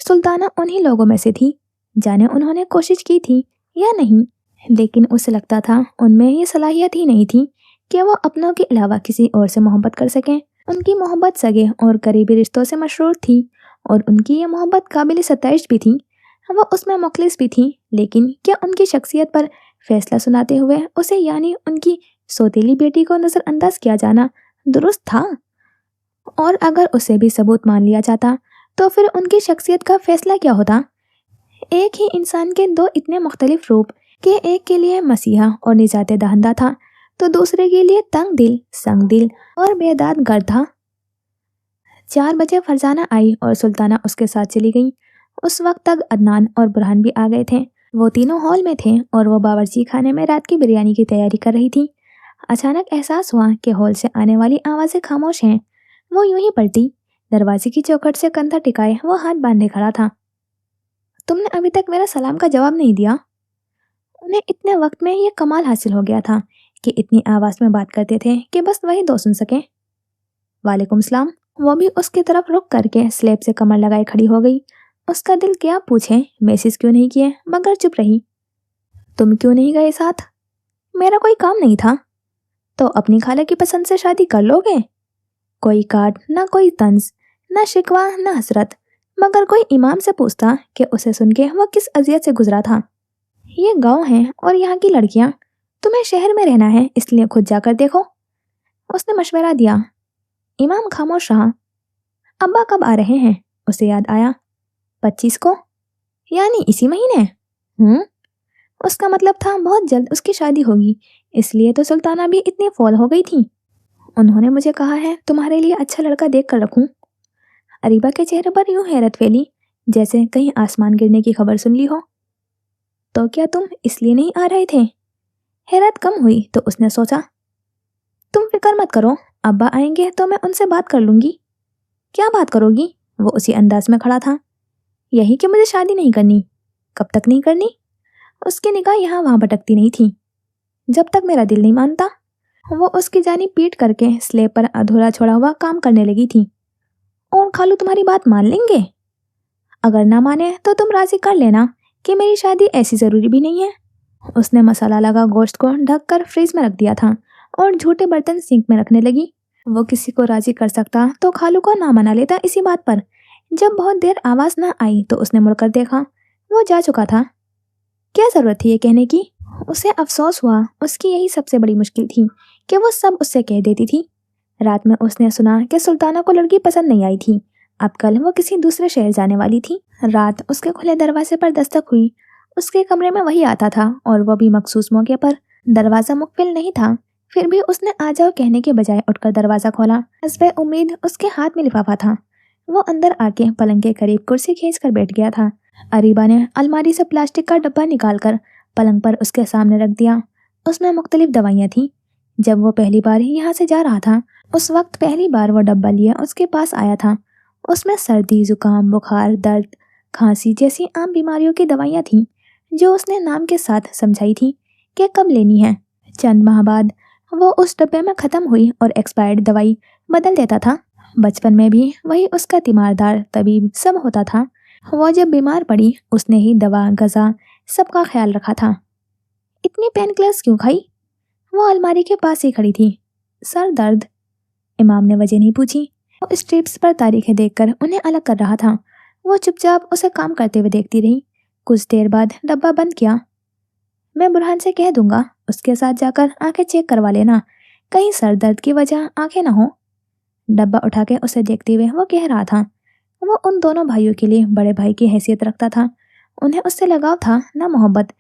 सुल्ताना उन्हीं लोगों में से थी। जाने उन्होंने कोशिश की थी या नहीं, लेकिन उसे लगता था उनमें ये सलाहियत ही नहीं थी कि वो अपनों के अलावा किसी और से मोहब्बत कर सकें। उनकी मोहब्बत सगे और करीबी रिश्तों से मशरूर थी और उनकी ये मोहब्बत काबिल सताइश भी थी। वो उसमें मुखलिस भी थी, लेकिन क्या उनकी शख्सियत पर फैसला सुनाते हुए उसे यानी उनकी सौतेली बेटी को नज़रअंदाज किया जाना दुरुस्त था? और अगर उसे भी सबूत मान लिया जाता तो फिर उनकी शख्सियत का फैसला क्या होता? एक ही इंसान के दो इतने मुख्तलिफ रूप कि एक के लिए मसीहा और निजात दहंदा था तो दूसरे के लिए तंग दिल, संग दिल और बेदाद गर था। 4 बजे फरजाना आई और सुल्ताना उसके साथ चली गई। उस वक्त तक अदनान और बुरहान भी आ गए थे। वो तीनों हॉल में थे और वो बावर्ची खाने में रात की बिरयानी की तैयारी कर रही थी। अचानक एहसास हुआ कि हॉल से आने वाली आवाज़ें खामोश हैं। वो यूं ही पलटी। दरवाजे की चौखट से कंधा टिकाए वो हाथ बांधे खड़ा था। तुमने अभी तक मेरा सलाम का जवाब नहीं दिया। उन्हें इतने वक्त में ये कमाल हासिल हो गया था कि इतनी आवाज़ में बात करते थे कि बस वही दो सुन सके। वालेकुम सलाम। वो भी उसकी तरफ रुक करके स्लैब से कमर लगाए खड़ी हो गई। उसका दिल क्या पूछे मैसेज क्यों नहीं किए, मगर चुप रही। तुम क्यों नहीं गए साथ? मेरा कोई काम नहीं था। तो अपनी खाला की पसंद से शादी कर लोगे? कोई काट ना, कोई तंज ना, शिकवा ना हसरत, मगर कोई इमाम से पूछता कि उसे सुन के वो किस अजियत से गुजरा था। ये गांव है और यहाँ की लड़कियां, तुम्हें शहर में रहना है इसलिए खुद जाकर देखो, उसने मशवरा दिया। इमाम खामोश रहा। अब्बा कब आ रहे हैं? उसे याद आया। 25 को, यानी इसी महीने। उसका मतलब था बहुत जल्द उसकी शादी होगी, इसलिए तो सुल्ताना भी इतनी फॉल हो गई थी। उन्होंने मुझे कहा है तुम्हारे लिए अच्छा लड़का देख कर रखूं। अरीबा के चेहरे पर यूं हैरत फैली जैसे कहीं आसमान गिरने की खबर सुन ली हो। तो क्या तुम इसलिए नहीं आ रहे थे? हैरत कम हुई तो उसने सोचा, तुम फिक्र मत करो, अब्बा आएंगे तो मैं उनसे बात कर लूंगी। क्या बात करोगी? वो उसी अंदाज में खड़ा था। यही कि मुझे शादी नहीं करनी। कब तक नहीं करनी? उसकी निगाह यहाँ वहाँ भटकती नहीं थी। जब तक मेरा दिल नहीं मानता। वो उसकी जानी पीट करके स्लेब पर अधूरा छोड़ा हुआ काम करने लगी थी। और खालू तुम्हारी बात मान लेंगे? अगर ना माने तो तुम राजी कर लेना कि मेरी शादी ऐसी जरूरी भी नहीं है। उसने मसाला लगा गोश्त को ढककर फ्रिज में रख दिया था और झूठे बर्तन सिंक में रखने लगी। वो किसी को राजी कर सकता तो खालू को ना मना लेता इसी बात पर। जब बहुत देर आवाज ना आई तो उसने मुड़कर देखा। वो जा चुका था। क्या जरूरत थी ये कहने की? उसे अफसोस हुआ। उसकी यही सबसे बड़ी मुश्किल थी कि वो सब उससे कह देती थी। रात में उसने सुना कि सुल्ताना को लड़की पसंद नहीं आई थी। अब कल वो किसी दूसरे शहर जाने वाली थी। रात उसके खुले दरवाजे पर दस्तक हुई। उसके कमरे में वही आता था और वो भी मखसूस मौके पर। दरवाजा मुकफिल नहीं था, फिर भी उसने आ जाओ कहने के बजाय उठकर दरवाजा खोला। हस्बे उम्मीद उसके हाथ में लिफाफा था। वो अंदर आके पलंग के करीब कुर्सी खींच कर बैठ गया था। अरीबा ने अलमारी से प्लास्टिक का डब्बा निकालकर पलंग पर उसके सामने रख दिया। उसमें मुख्तलिफ दवाइयाँ थीं। जब वो पहली बार यहाँ से जा रहा था उस वक्त पहली बार वो डब्बा लिया उसके पास आया था। उसमें सर्दी, जुकाम, बुखार, दर्द, खांसी जैसी आम बीमारियों की दवाइयाँ थीं जो उसने नाम के साथ समझाई थी कि कब लेनी है। चंद माह बाद वो उस डब्बे में ख़त्म हुई और एक्सपायर्ड दवाई बदल देता था। बचपन में भी वही उसका तीमारदार तबीब सब होता था। वो जब बीमार पड़ी उसने ही दवा गज़ा सबका ख्याल रखा था। इतनी पेन किलर्स क्यों खाई? वो अलमारी के पास ही खड़ी थी। सर दर्द। इमाम ने वजह नहीं पूछी। वो स्ट्रिप्स पर तारीखें देखकर उन्हें अलग कर रहा था। वो चुपचाप उसे काम करते हुए देखती रही। कुछ देर बाद डब्बा बंद किया। मैं बुरहान से कह दूंगा उसके साथ जाकर आंखें चेक करवा लेना, कहीं सर दर्द की वजह आंखें ना हो। डब्बा उठा के उसे देखते हुए वो कह रहा था। वो उन दोनों भाइयों के लिए बड़े भाई की हैसियत रखता था। उन्हें उससे लगाव था ना मोहब्बत,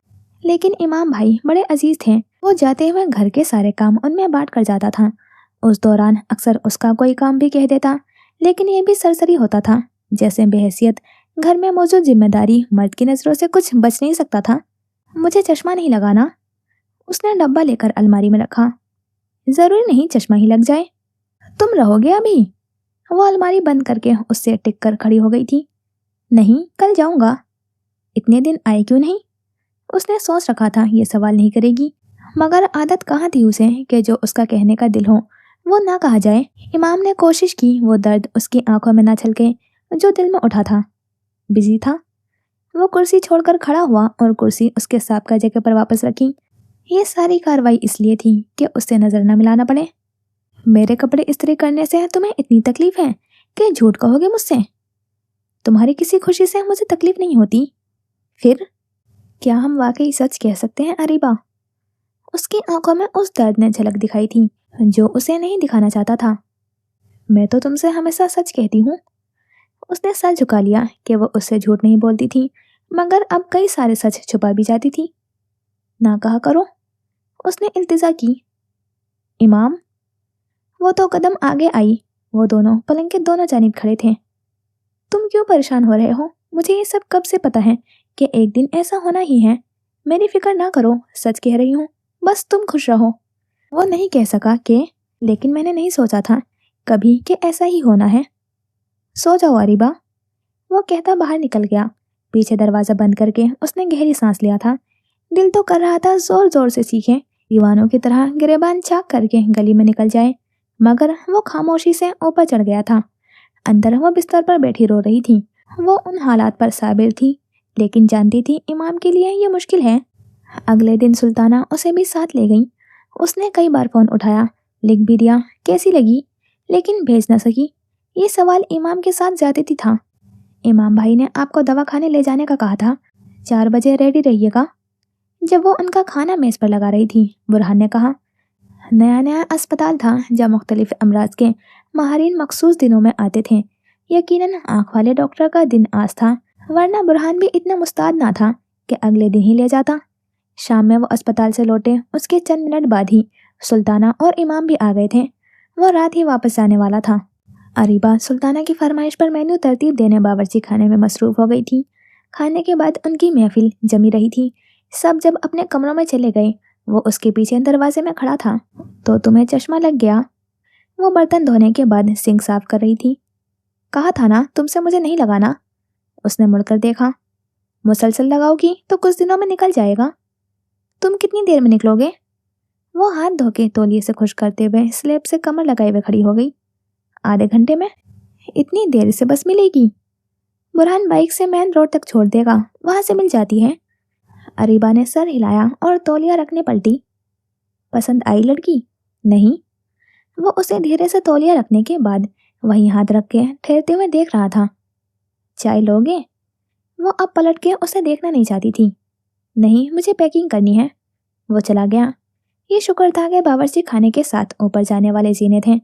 लेकिन इमाम भाई बड़े अजीज थे। वो जाते हुए घर के सारे काम उनमें बांट कर जाता था। उस दौरान अक्सर उसका कोई काम भी कह देता, लेकिन यह भी सरसरी होता था, जैसे बेहैसियत घर में मौजूद जिम्मेदारी मर्द की नज़रों से कुछ बच नहीं सकता था। मुझे चश्मा नहीं लगाना। उसने डब्बा लेकर अलमारी में रखा। जरूरी नहीं चश्मा ही लग जाए। तुम रहोगे अभी? वो अलमारी बंद करके उससे टिक कर खड़ी हो गई थी। नहीं, कल जाऊंगा। इतने दिन आए क्यों नहीं? उसने सोच रखा था ये सवाल नहीं करेगी, मगर आदत कहाँ थी उसे कि जो उसका कहने का दिल हो वो ना कहा जाए। इमाम ने कोशिश की वो दर्द उसकी आंखों में ना छलके जो दिल में उठा था। बिजी था। वो कुर्सी छोड़कर खड़ा हुआ और कुर्सी उसके साबका जगह पर वापस रखी। ये सारी कार्रवाई इसलिए थी कि उससे नजर न मिलाना पड़े। मेरे कपड़े इस्त्री करने से तुम्हें इतनी तकलीफ है कि झूठ कहोगे मुझसे? तुम्हारी किसी खुशी से मुझे तकलीफ नहीं होती। फिर क्या हम वाकई सच कह सकते हैं अरीबा? उसकी आंखों में उस दर्द ने झलक दिखाई थी जो उसे नहीं दिखाना चाहता था। मैं तो तुमसे हमेशा सच कहती हूँ। उसने सर झुका लिया कि वो उससे झूठ नहीं बोलती थी, मगर अब कई सारे सच छुपा भी जाती थी। ना कहा करो। उसने इल्तिजा की। इमाम। वो तो कदम आगे आई। वो दोनों पलंग के दोनों जानिब खड़े थे। तुम क्यों परेशान हो रहे हो? मुझे ये सब कब से पता है कि एक दिन ऐसा होना ही है। मेरी फिक्र ना करो, सच कह रही हूँ, बस तुम खुश रहो। वो नहीं कह सका कि लेकिन मैंने नहीं सोचा था कभी कि ऐसा ही होना है। सो जाओ अरीबा। वो कहता बाहर निकल गया। पीछे दरवाजा बंद करके उसने गहरी सांस लिया था। दिल तो कर रहा था जोर जोर से सीखे, दीवानों की तरह गिरेबान चाक करके गली में निकल जाए, मगर वो खामोशी से ऊपर चढ़ गया था। अंदर वो बिस्तर पर बैठी रो रही थी। वो उन हालात पर साबिर थी, लेकिन जानती थी इमाम के लिए ये मुश्किल है। अगले दिन सुल्ताना उसे भी साथ ले गई। उसने कई बार फोन उठाया, लिख भी दिया कैसी लगी, लेकिन भेज न सकी। ये सवाल इमाम के साथ ज्यादती था। इमाम भाई ने आपको दवाखाने ले जाने का कहा था, 4 बजे रेडी रहिएगा। जब वो उनका खाना मेज पर लगा रही थी, बुरहान ने कहा। नया नया अस्पताल था जहाँ मुख्तलिफ अमराज के माहिरीन मखसूस दिनों में आते थे। यकीनन आँख वाले डॉक्टर का दिन आज था, वरना बुरहान भी इतना मुस्ताद ना था कि अगले दिन ही ले जाता। शाम में वो अस्पताल से लौटे उसके चंद मिनट बाद ही सुल्ताना और इमाम भी आ गए थे। वो रात ही वापस जाने वाला था। अरीबा सुल्ताना की फरमाइश पर मेन्यू तरतीब देने बावर्ची खाने में मसरूफ हो गई थी। खाने के बाद उनकी महफिल जमी रही थी। सब जब अपने कमरों में चले गए, वो उसके पीछे दरवाजे में खड़ा था। तो तुम्हें चश्मा लग गया? वो बर्तन धोने के बाद सिंक साफ कर रही थी। कहा था ना तुमसे मुझे नहीं लगाना। उसने मुड़कर देखा। मुसलसल लगाओगी तो कुछ दिनों में निकल जाएगा। तुम कितनी देर में निकलोगे? वो हाथ धो के तौलिए से खुश करते हुए स्लेब से कमर लगाए हुए खड़ी हो गई। आधे घंटे में? इतनी देर से बस मिलेगी? बुरहान बाइक से मेन रोड तक छोड़ देगा, वहां से मिल जाती है। अरीबा ने सर हिलाया और तौलिया रखने पलटी। पसंद आई लड़की? नहीं। वो उसे धीरे से तौलिया रखने के बाद वहीं हाथ रख के ठहरते हुए देख रहा था। चाय लोगे? वो अब पलट के उसे देखना नहीं चाहती थी। नहीं, मुझे पैकिंग करनी है। वो चला गया। ये शुक्र था कि बावर्ची खाने के साथ ऊपर जाने वाले जीने थे।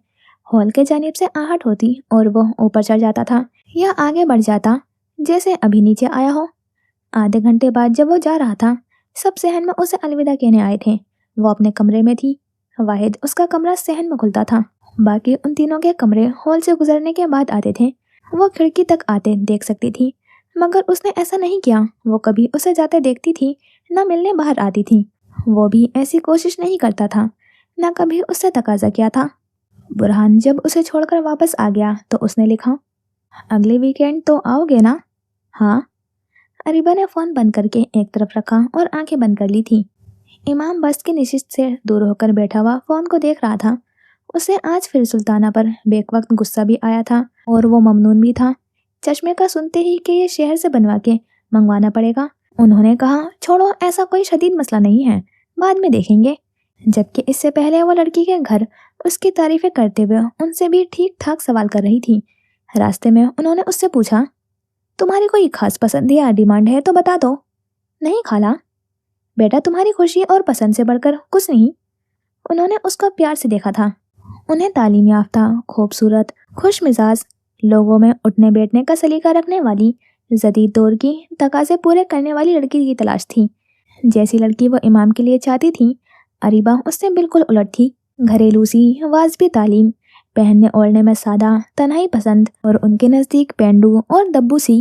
हॉल के जानिब से आहट होती और वो ऊपर चढ़ जाता था या आगे बढ़ जाता जैसे अभी नीचे आया हो। आधे घंटे बाद जब वो जा रहा था, सब सहन में उसे अलविदा कहने आए थे। वो अपने कमरे में थी। वाहिद उसका कमरा सहन में खुलता था। बाकी उन तीनों के कमरे हॉल से गुजरने के बाद आते थे। वो खिड़की तक आते देख सकती थी, मगर उसने ऐसा नहीं किया। वो कभी उसे जाते देखती थी, न मिलने बाहर आती थी। वो भी ऐसी कोशिश नहीं करता था, न कभी उससे तकाजा किया था। बुरहान जब उसे छोड़कर वापस आ गया तो उसने लिखा, अगले वीकेंड तो आओगे ना? हाँ। अरीबा ने फोन बंद करके एक तरफ रखा और आंखें बंद कर ली थी। इमाम बस की नशिस्त से दूर होकर बैठा हुआ फोन को देख रहा था। उसे आज फिर सुल्ताना पर बेवक्त गुस्सा भी आया था और वो ममनून भी था। चश्मे का सुनते ही कि ये शहर से बनवा के मंगवाना पड़ेगा। उन्होंने कहा, छोड़ो, ऐसा कोई शदीद मसला नहीं है, बाद में देखेंगे। जबकि इससे पहले वो लड़की के घर उसकी तारीफें करते हुए उनसे भी ठीक ठाक सवाल कर रही थी। रास्ते में उन्होंने उससे पूछा, तुम्हारी कोई खास पसंद या डिमांड है तो बता दो। नहीं खाला, बेटा तुम्हारी खुशी और पसंद से बढ़कर कुछ नहीं। उन्होंने उसको प्यार से देखा था। उन्हें तालीम याफ्ता, खूबसूरत, खुश मिजाज, लोगों में उठने बैठने का सलीका रखने वाली, जदीद दौर की तकाजे पूरे करने वाली लड़की की तलाश थी। जैसी लड़की वो इमाम के लिए चाहती थी, अरीबा उससे बिल्कुल उलट थी। घरेलू सी, वाजबी तालीम, पहनने ओढ़ने में सादा, तन्हाई पसंद और उनके नज़दीक पेंडू और दब्बू सी।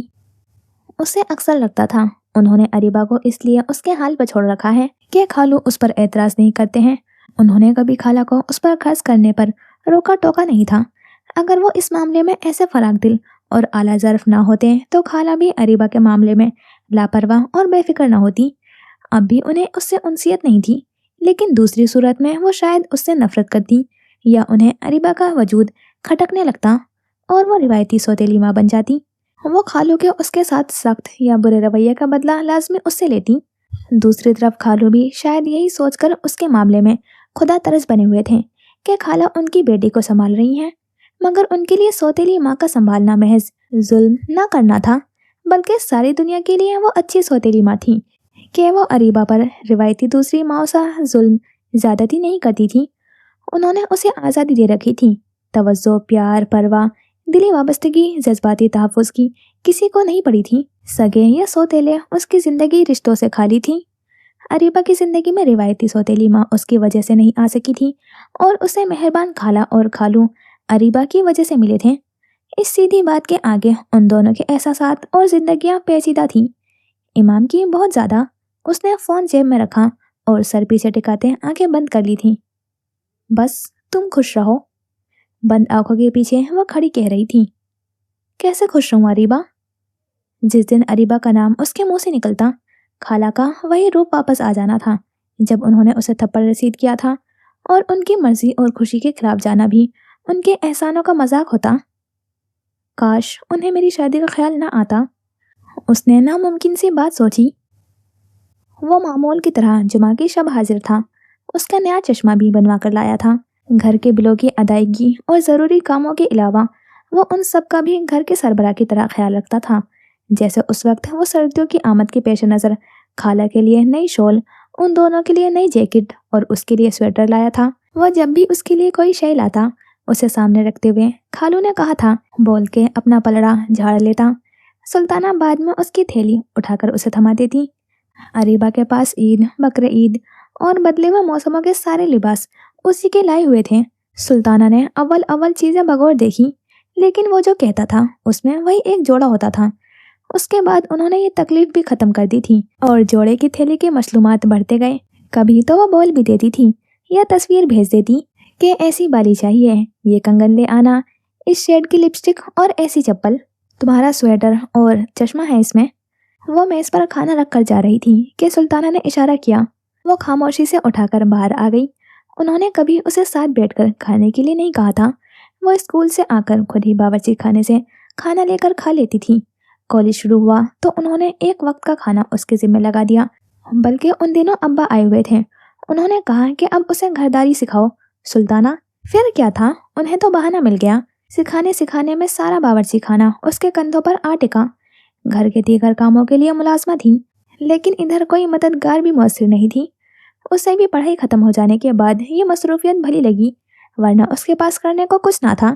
उसे अक्सर लगता था उन्होंने अरीबा को इसलिए उसके हाल पर छोड़ रखा है कि खालू उस पर एतराज़ नहीं करते हैं। उन्होंने कभी खाला को उस पर खर्च करने पर रोका टोका नहीं था। अगर वो इस मामले में ऐसे फराग दिल और आला ज़र्फ ना होते तो खाला भी अरीबा के मामले में लापरवाह और बेफिक्र ना होती। अब भी उन्हें उससे उनसियत नहीं थी, लेकिन दूसरी सूरत में वो शायद उससे नफरत करती या उन्हें अरीबा का वजूद खटकने लगता और वो रिवायती सौतेली माँ बन जाती। वो खालू के उसके साथ सख्त या बुरे रवैये का बदला लाजमी उससे लेती। दूसरी तरफ खालू भी शायद यही सोचकर उसके मामले में खुदा तरस बने हुए थे कि खाला उनकी बेटी को संभाल रही हैं, मगर उनके लिए सौतेली माँ का संभालना महज जुल्म ना करना था, बल्कि सारी दुनिया के लिए वो अच्छी सौतेली माँ थी कि वो अरीबा पर रिवायती दूसरी माँ सा जुल्म ज़्यादती नहीं करती थी। उन्होंने उसे आज़ादी दे रखी थी। तवज्जो, प्यार, परवाह, दिली वाबस्तगी, जज्बाती तहफ़्फ़ुज़ की किसी को नहीं पड़ी थी। सगे या सौतेले, उसकी ज़िंदगी रिश्तों से खाली थी। अरीबा की ज़िंदगी में रिवायती सौतेली माँ उसकी वजह से नहीं आ सकी थी और उसे मेहरबान खाला और खालू अरीबा की वजह से मिले थे। इस सीधी बात के आगे उन दोनों के एहसासात और ज़िंदगियाँ पेचीदा थीं, इमाम की बहुत ज़्यादा। उसने फ़ोन जेब में रखा और सर पीछे टिकाते आंखें बंद कर ली थीं। बस तुम खुश रहो। बंद आंखों के पीछे वह खड़ी कह रही थी। कैसे खुश रहूं अरीबा? जिस दिन अरीबा का नाम उसके मुंह से निकलता, खाला का वही रूप वापस आ जाना था जब उन्होंने उसे थप्पड़ रसीद किया था, और उनकी मर्जी और खुशी के खिलाफ जाना भी उनके एहसानों का मजाक होता। काश उन्हें मेरी शादी का ख्याल ना आता। उसने नामुमकिन सी बात सोची। वो मामूल की तरह जुमा की शब हाजिर था। उसका नया चश्मा भी बनवा कर लाया था। घर के बिलों की अदायगी और ज़रूरी कामों के अलावा वो उन सब का भी घर के सरबराह की तरह ख्याल रखता था। जैसे उस वक्त वो सर्दियों की आमद के पेश नज़र खाला के लिए नई शॉल, उन दोनों के लिए नई जैकेट और उसके लिए स्वेटर लाया था। वह जब भी उसके लिए कोई शय लाता, उसे सामने रखते हुए खालू ने कहा था बोल के अपना पलड़ा झाड़ लेता। सुल्ताना बाद में उसकी थैली उठाकर उसे थमा देती। अरीबा के पास ईद, बकरे ईद और बदले हुए मौसमों के सारे लिबास उसी के लाए हुए थे। सुल्ताना ने अव्वल अव्वल चीज़ें बगौर देखी, लेकिन वो जो कहता था उसमें वही एक जोड़ा होता था। उसके बाद उन्होंने ये तकलीफ भी ख़त्म कर दी थी और जोड़े की थैली के मसलूमात बढ़ते गए। कभी तो वो बोल भी देती थी या तस्वीर भेज देती कि ऐसी बाली चाहिए, ये कंगन ले आना, इस शेड की लिपस्टिक और ऐसी चप्पल, तुम्हारा स्वेटर और चश्मा है इसमें। वो मेज पर खाना रख कर जा रही थी कि सुल्ताना ने इशारा किया। वो खामोशी से उठाकर बाहर आ गई। उन्होंने कभी उसे साथ बैठकर खाने के लिए नहीं कहा था। वो स्कूल से आकर खुद ही बावर्ची खाने से खाना लेकर खा लेती थी। कॉलेज शुरू हुआ तो उन्होंने एक वक्त का खाना उसके जिम्मे लगा दिया। बल्कि उन दिनों अब्बा आए हुए थे। उन्होंने कहा कि अब उसे घरदारी सिखाओ। सुल्ताना, फिर क्या था, उन्हें तो बहाना मिल गया। सिखाने सिखाने में सारा बावर्ची खाना उसके कंधों पर आ टिका। घर के दीगर कामों के लिए मुलाजमा थी, लेकिन इधर कोई मददगार भी मौसर नहीं थी। उसे भी पढ़ाई खत्म हो जाने के बाद ये मसरूफियत भली लगी, वरना उसके पास करने को कुछ ना था।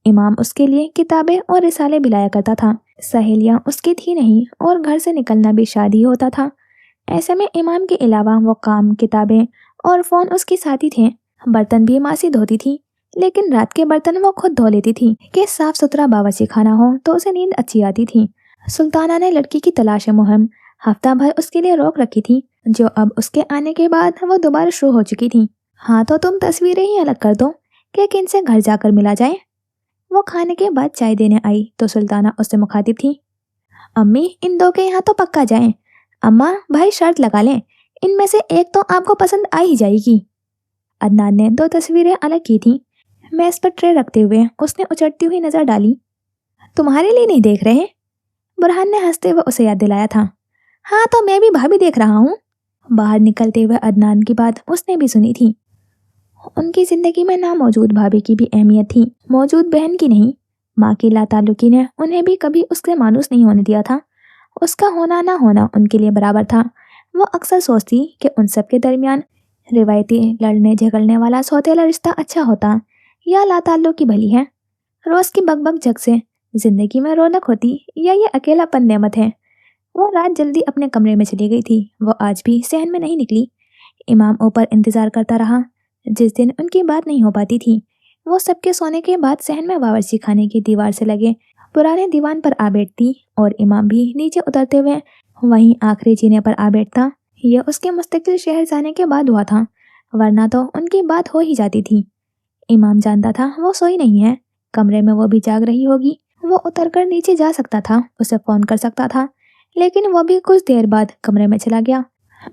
इमाम उसके लिए किताबें और रिसाले भी लाया करता था। सहेलियां उसकी थी नहीं और घर से निकलना भी शादी होता था। ऐसे में इमाम के अलावा वो काम, किताबें और फोन उसके साथी थे। बर्तन भी माँ से धोती थी, लेकिन रात के बर्तन वो खुद धो लेती थी कि साफ सुथरा बावर्ची खाना हो तो उसे नींद अच्छी आती थी। सुल्ताना ने लड़की की तलाश मुहिम हफ्ता भर उसके लिए रोक रखी थी, जो अब उसके आने के बाद वो दोबारा शुरू हो चुकी थी। हाँ तो तुम तस्वीरें ही अलग कर दो कि किन से घर जाकर मिला जाए। वो खाने के बाद चाय देने आई तो सुल्ताना उससे मुखातिब थी। अम्मी, इन दो के यहाँ तो पक्का जाएं। अम्मा भाई शर्त लगा लें, इनमें से एक तो आपको पसंद आ ही जाएगी। अदनान ने दो तस्वीरें अलग की थी। मेज पर ट्रे रखते हुए उसने उचटती हुई नजर डाली। तुम्हारे लिए नहीं देख रहे? बुरहान ने हंसते हुए उसे याद दिलाया था। हाँ तो मैं भी भाभी देख रहा हूँ। बाहर निकलते हुए अदनान की बात उसने भी सुनी थी। उनकी जिंदगी में ना मौजूद भाभी की भी अहमियत थी, मौजूद बहन की नहीं। माँ की लाताल्लुकी ने उन्हें भी कभी उससे मानूस नहीं होने दिया था। उसका होना ना होना उनके लिए बराबर था। वो अक्सर सोचती कि उन सब के दरमियान रिवायती लड़ने झगड़ने वाला सौतेला रिश्ता अच्छा होता या लाताल्लुकी भली है। रोज की बकबक झक से जिंदगी में रौनक होती या ये अकेलापन नेमत है। वो रात जल्दी अपने कमरे में चली गई थी। वो आज भी सहन में नहीं निकली। इमाम ऊपर इंतजार करता रहा। जिस दिन उनकी बात नहीं हो पाती थी, वो सबके सोने के बाद सहन में बावर्ची खाने की दीवार से लगे पुराने दीवान पर आ बैठती और इमाम भी नीचे उतरते हुए वहीं आखिरी जीने पर आ बैठता। यह उसके मुस्तकिल शहर जाने के बाद हुआ था, वरना तो उनकी बात हो ही जाती थी। इमाम जानता था वो सोई नहीं है, कमरे में वो भी जाग रही होगी। वो उतरकर नीचे जा सकता था, उसे फोन कर सकता था, लेकिन वो भी कुछ देर बाद कमरे में चला गया।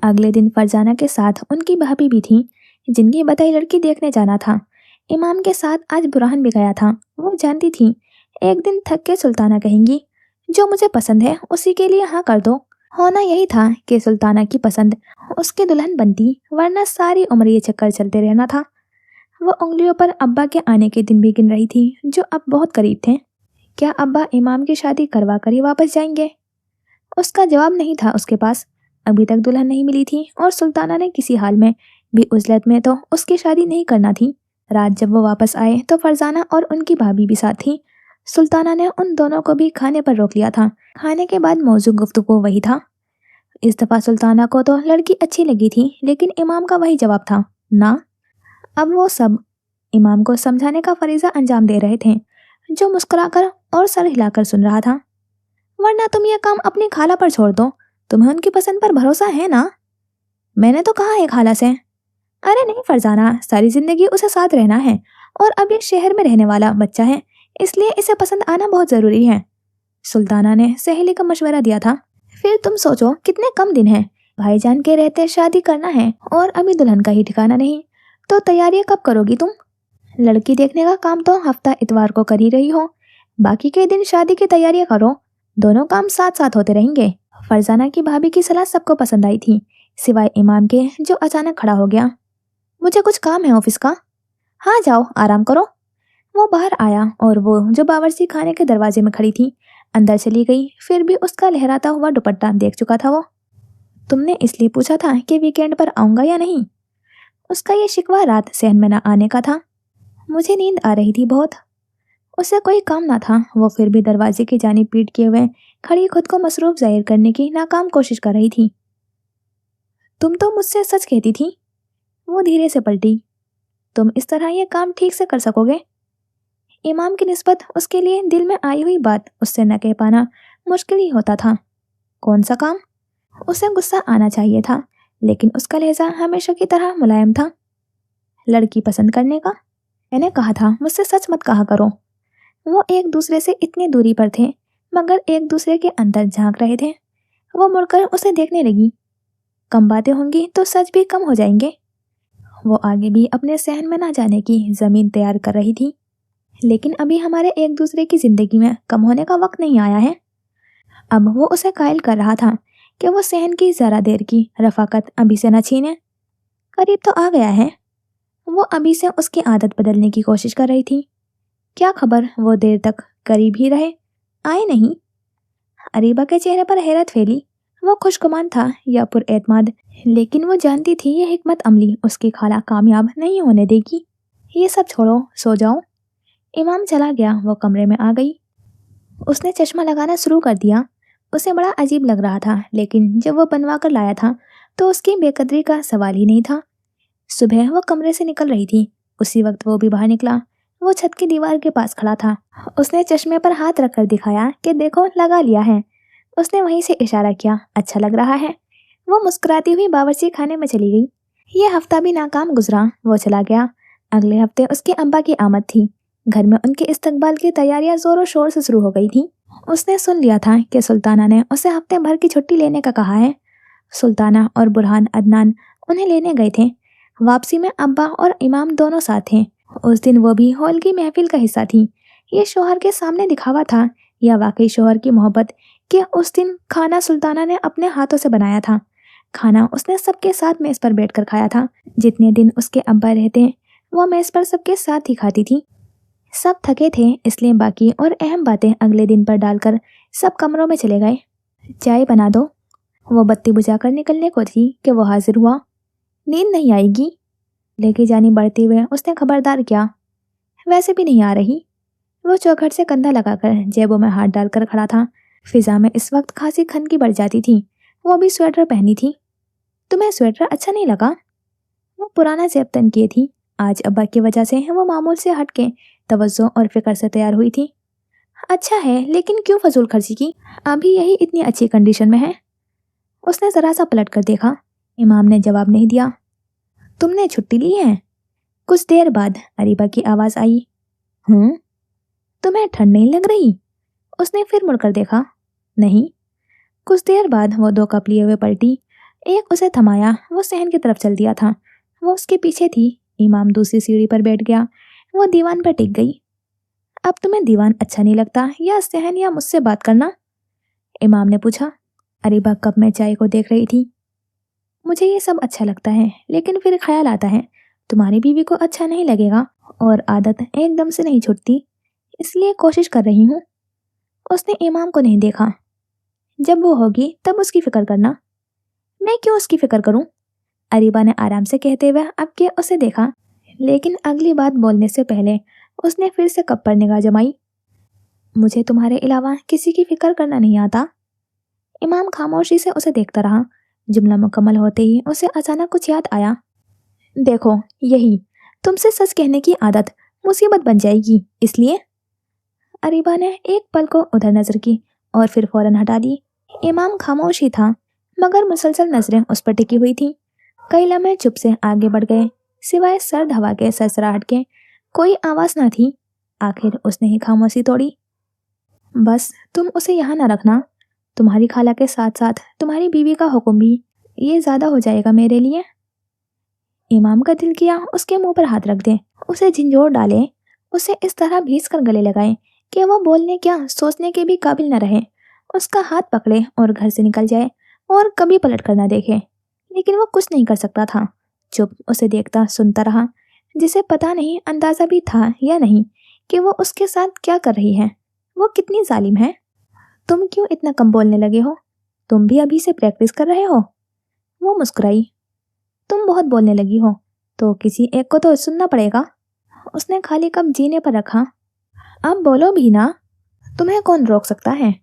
अगले दिन फरजाना के साथ उनकी भाभी भी थी, जिनकी बताई लड़की देखने जाना था। इमाम के साथ आज बुरहान भी गया था। वो जानती थी एक दिन थक के सुल्ताना कहेंगी, जो मुझे पसंद है उसी के लिए हाँ कर दो। होना यही था कि सुल्ताना की पसंद उसकी दुल्हन बनती, वरना सारी उम्र ये चक्कर चलते रहना था। वो उंगलियों पर अब्बा के आने के दिन भी गिन रही थी, जो अब बहुत करीब थे। क्या अब्बा इमाम की शादी करवा कर ही वापस जाएंगे? उसका जवाब नहीं था उसके पास। अभी तक दुल्हन नहीं मिली थी और सुल्ताना ने किसी हाल में भी उजलत में तो उसकी शादी नहीं करना थी। रात जब वो वापस आए तो फरजाना और उनकी भाभी भी साथ थी। सुल्ताना ने उन दोनों को भी खाने पर रोक लिया था। खाने के बाद मौजूद गुफ्तगू वही था। इस दफा सुल्ताना को तो लड़की अच्छी लगी थी, लेकिन इमाम का वही जवाब था, ना। अब वो सब इमाम को समझाने का फरीजा अंजाम दे रहे थे, जो मुस्कुराकर और सर हिलाकर सुन रहा था। वरना तुम ये काम अपनी खाला पर छोड़ दो, तुम्हें उनकी पसंद पर भरोसा है ना? मैंने तो कहा है खाला से। अरे नहीं फरजाना, सारी जिंदगी उसे साथ रहना है और अब ये शहर में रहने वाला बच्चा है, इसलिए इसे पसंद आना बहुत जरूरी है। सुल्ताना ने सहेली का मशवरा दिया था। फिर तुम सोचो कितने कम दिन हैं, भाईजान के रहते शादी करना है और अभी दुल्हन का ही ठिकाना नहीं, तो तैयारियां कब करोगी तुम? लड़की देखने का काम तो हफ्ता इतवार को कर ही रही हो, बाकी के दिन शादी की तैयारियां करो। दोनों काम साथ साथ होते रहेंगे। फरजाना की भाभी की सलाह सबको पसंद आई थी, सिवाय इमाम के, जो अचानक खड़ा हो गया। मुझे कुछ काम है ऑफिस का। हाँ जाओ, आराम करो। वो बाहर आया और वो जो बावर्ची खाने के दरवाजे में खड़ी थी अंदर चली गई। फिर भी उसका लहराता हुआ दुपट्टा देख चुका था वो। तुमने इसलिए पूछा था कि वीकेंड पर आऊंगा या नहीं? उसका ये शिकवा रात सहन में न आने का था। मुझे नींद आ रही थी बहुत। उसे कोई काम ना था। वो फिर भी दरवाजे की जानिब पीठ किए हुए खड़ी खुद को मसरूफ जाहिर करने की नाकाम कोशिश कर रही थी। तुम तो मुझसे सच कहती थी। वो धीरे से पलटी। तुम इस तरह ये काम ठीक से कर सकोगे? इमाम की निस्बत उसके लिए दिल में आई हुई बात उससे न कह पाना मुश्किल ही होता था। कौन सा काम? उसे गुस्सा आना चाहिए था, लेकिन उसका लहजा हमेशा की तरह मुलायम था। लड़की पसंद करने का? मैंने कहा था मुझसे सच मत कहा करो। वो एक दूसरे से इतनी दूरी पर थे मगर एक दूसरे के अंदर झांक रहे थे। वो मुड़कर उसे देखने लगी। कम बातें होंगी तो सच भी कम हो जाएंगे। वो आगे भी अपने सहन में ना जाने की जमीन तैयार कर रही थी। लेकिन अभी हमारे एक दूसरे की जिंदगी में कम होने का वक्त नहीं आया है। अब वो उसे कायल कर रहा था कि वो सहन की जरा देर की रफाकत अभी से न छीने। करीब तो आ गया है। वो अभी से उसकी आदत बदलने की कोशिश कर रही थी। क्या खबर वो देर तक करीब ही रहे, आए नहीं। अरीबा के चेहरे पर हैरत फैली। वो खुशगुमान था या पुरएतमाद, लेकिन वो जानती थी ये हिकमत अमली उसकी खाला कामयाब नहीं होने देगी। ये सब छोड़ो, सो जाओ। इमाम चला गया। वो कमरे में आ गई। उसने चश्मा लगाना शुरू कर दिया। उसे बड़ा अजीब लग रहा था, लेकिन जब वो बनवा कर लाया था तो उसकी बेकदरी का सवाल ही नहीं था। सुबह वो कमरे से निकल रही थी, उसी वक्त वो भी बाहर निकला। वो छत की दीवार के पास खड़ा था। उसने चश्मे पर हाथ रखकर दिखाया कि देखो, लगा लिया है। उसने वहीं से इशारा किया, अच्छा लग रहा है। वो मुस्कुराती हुई बावर्ची खाने में चली गई। ये हफ्ता भी नाकाम गुजरा। वो चला गया। अगले हफ्ते उसके अब्बा की आमद थी। घर में उनके इस्तकबाल की तैयारियां जोरों शोर से शुरू हो गई थी। उसने सुन लिया था कि सुल्ताना ने उसे हफ्ते भर की छुट्टी लेने का कहा है। सुल्ताना और बुरहान अदनान उन्हें लेने गए थे। वापसी में अब्बा और इमाम दोनों साथ थे। उस दिन वो भी हॉल की महफिल का हिस्सा थी। ये शोहर के सामने दिखावा था या वाकई शोहर की मोहब्बत कि उस दिन खाना सुल्ताना ने अपने हाथों से बनाया था। खाना उसने सबके साथ मेज पर बैठकर खाया था। जितने दिन उसके अब्बा रहते वो मेज पर सबके साथ ही खाती थी। सब थके थे, इसलिए बाकी और अहम बातें अगले दिन पर डालकर सब कमरों में चले गए। चाय बना दो। वो बत्ती बुझाकर निकलने को थी कि वो हाजिर हुआ। नींद नहीं आएगी? लेके जानी बढ़ते हुए उसने खबरदार किया। वैसे भी नहीं आ रही। वो चौखट से कंधा लगाकर जेबों में हाथ डालकर खड़ा था। फिजा में इस वक्त खांसी खनकी बढ़ जाती थी। वो अभी स्वेटर पहनी थी। तुम्हें स्वेटर अच्छा नहीं लगा? वो पुराना जेब तन किए थी। आज अब्बा की वजह से वो मामूल से हटके तवज्जो और फिक्र से तैयार हुई थी। अच्छा है, लेकिन क्यों फजूल खर्ची की? अभी यही इतनी अच्छी कंडीशन में है। उसने जरा सा पलट कर देखा। इमाम ने जवाब नहीं दिया। तुमने छुट्टी ली है? कुछ देर बाद अरीबा की आवाज आई। तुम्हें ठंड नहीं लग रही? उसने फिर मुड़कर देखा। नहीं। कुछ देर बाद वो दो कप लिए हुए पलटी। एक उसे थमाया। वो सहन की तरफ चल दिया था। वो उसके पीछे थी। इमाम दूसरी सीढ़ी पर बैठ गया। वो दीवान पर टिक गई। अब तुम्हें दीवान अच्छा नहीं लगता या सहन या मुझसे बात करना? इमाम ने पूछा। अरीबा कप में चाय को देख रही थी। मुझे ये सब अच्छा लगता है, लेकिन फिर ख्याल आता है तुम्हारी बीवी को अच्छा नहीं लगेगा और आदत एकदम से नहीं छूटती, इसलिए कोशिश कर रही हूँ। उसने इमाम को नहीं देखा। जब वो होगी तब उसकी फिक्र करना। मैं क्यों उसकी फिक्र करूं? अरीबा ने आराम से कहते हुए अब के उसे देखा, लेकिन अगली बात बोलने से पहले उसने फिर से कप पर निगाह जमाई। मुझे तुम्हारे अलावा किसी की फिक्र करना नहीं आता। इमाम खामोशी से उसे देखता रहा। जुमला मुकम्मल होते ही उसे अचानक कुछ याद आया। देखो, यही तुमसे सच कहने की आदत मुसीबत बन जाएगी, इसलिए। अरीबा ने एक पल को उधर नजर की और फिर फौरन हटा दी। इमाम खामोश ही था, मगर मुसलसल नजरें उस पर टिकी हुई थीं। कई लम्हे चुप से आगे बढ़ गए। सिवाय सर्द हवा के सरसराहट के कोई आवाज न थी। आखिर उसने ही खामोशी तोड़ी। बस तुम उसे यहाँ न रखना। तुम्हारी खाला के साथ साथ तुम्हारी बीवी का हुक्म भी, ये ज्यादा हो जाएगा मेरे लिए। इमाम का दिल किया उसके मुंह पर हाथ रख दे, उसे झिंझोर डाले, उसे इस तरह भींस कर गले लगाए कि वो बोलने क्या सोचने के भी काबिल न रहे। उसका हाथ पकड़े और घर से निकल जाए और कभी पलट कर न देखे, लेकिन वो कुछ नहीं कर सकता था। चुप उसे देखता सुनता रहा, जिसे पता नहीं अंदाजा भी था या नहीं कि वो उसके साथ क्या कर रही है। वो कितनी जालिम है। तुम क्यों इतना कम बोलने लगे हो? तुम भी अभी से प्रैक्टिस कर रहे हो? वो मुस्कुराई। तुम बहुत बोलने लगी हो, तो किसी एक को तो सुनना पड़ेगा। उसने खाली कप जीने पर रखा। अब बोलो भी ना, तुम्हें कौन रोक सकता है?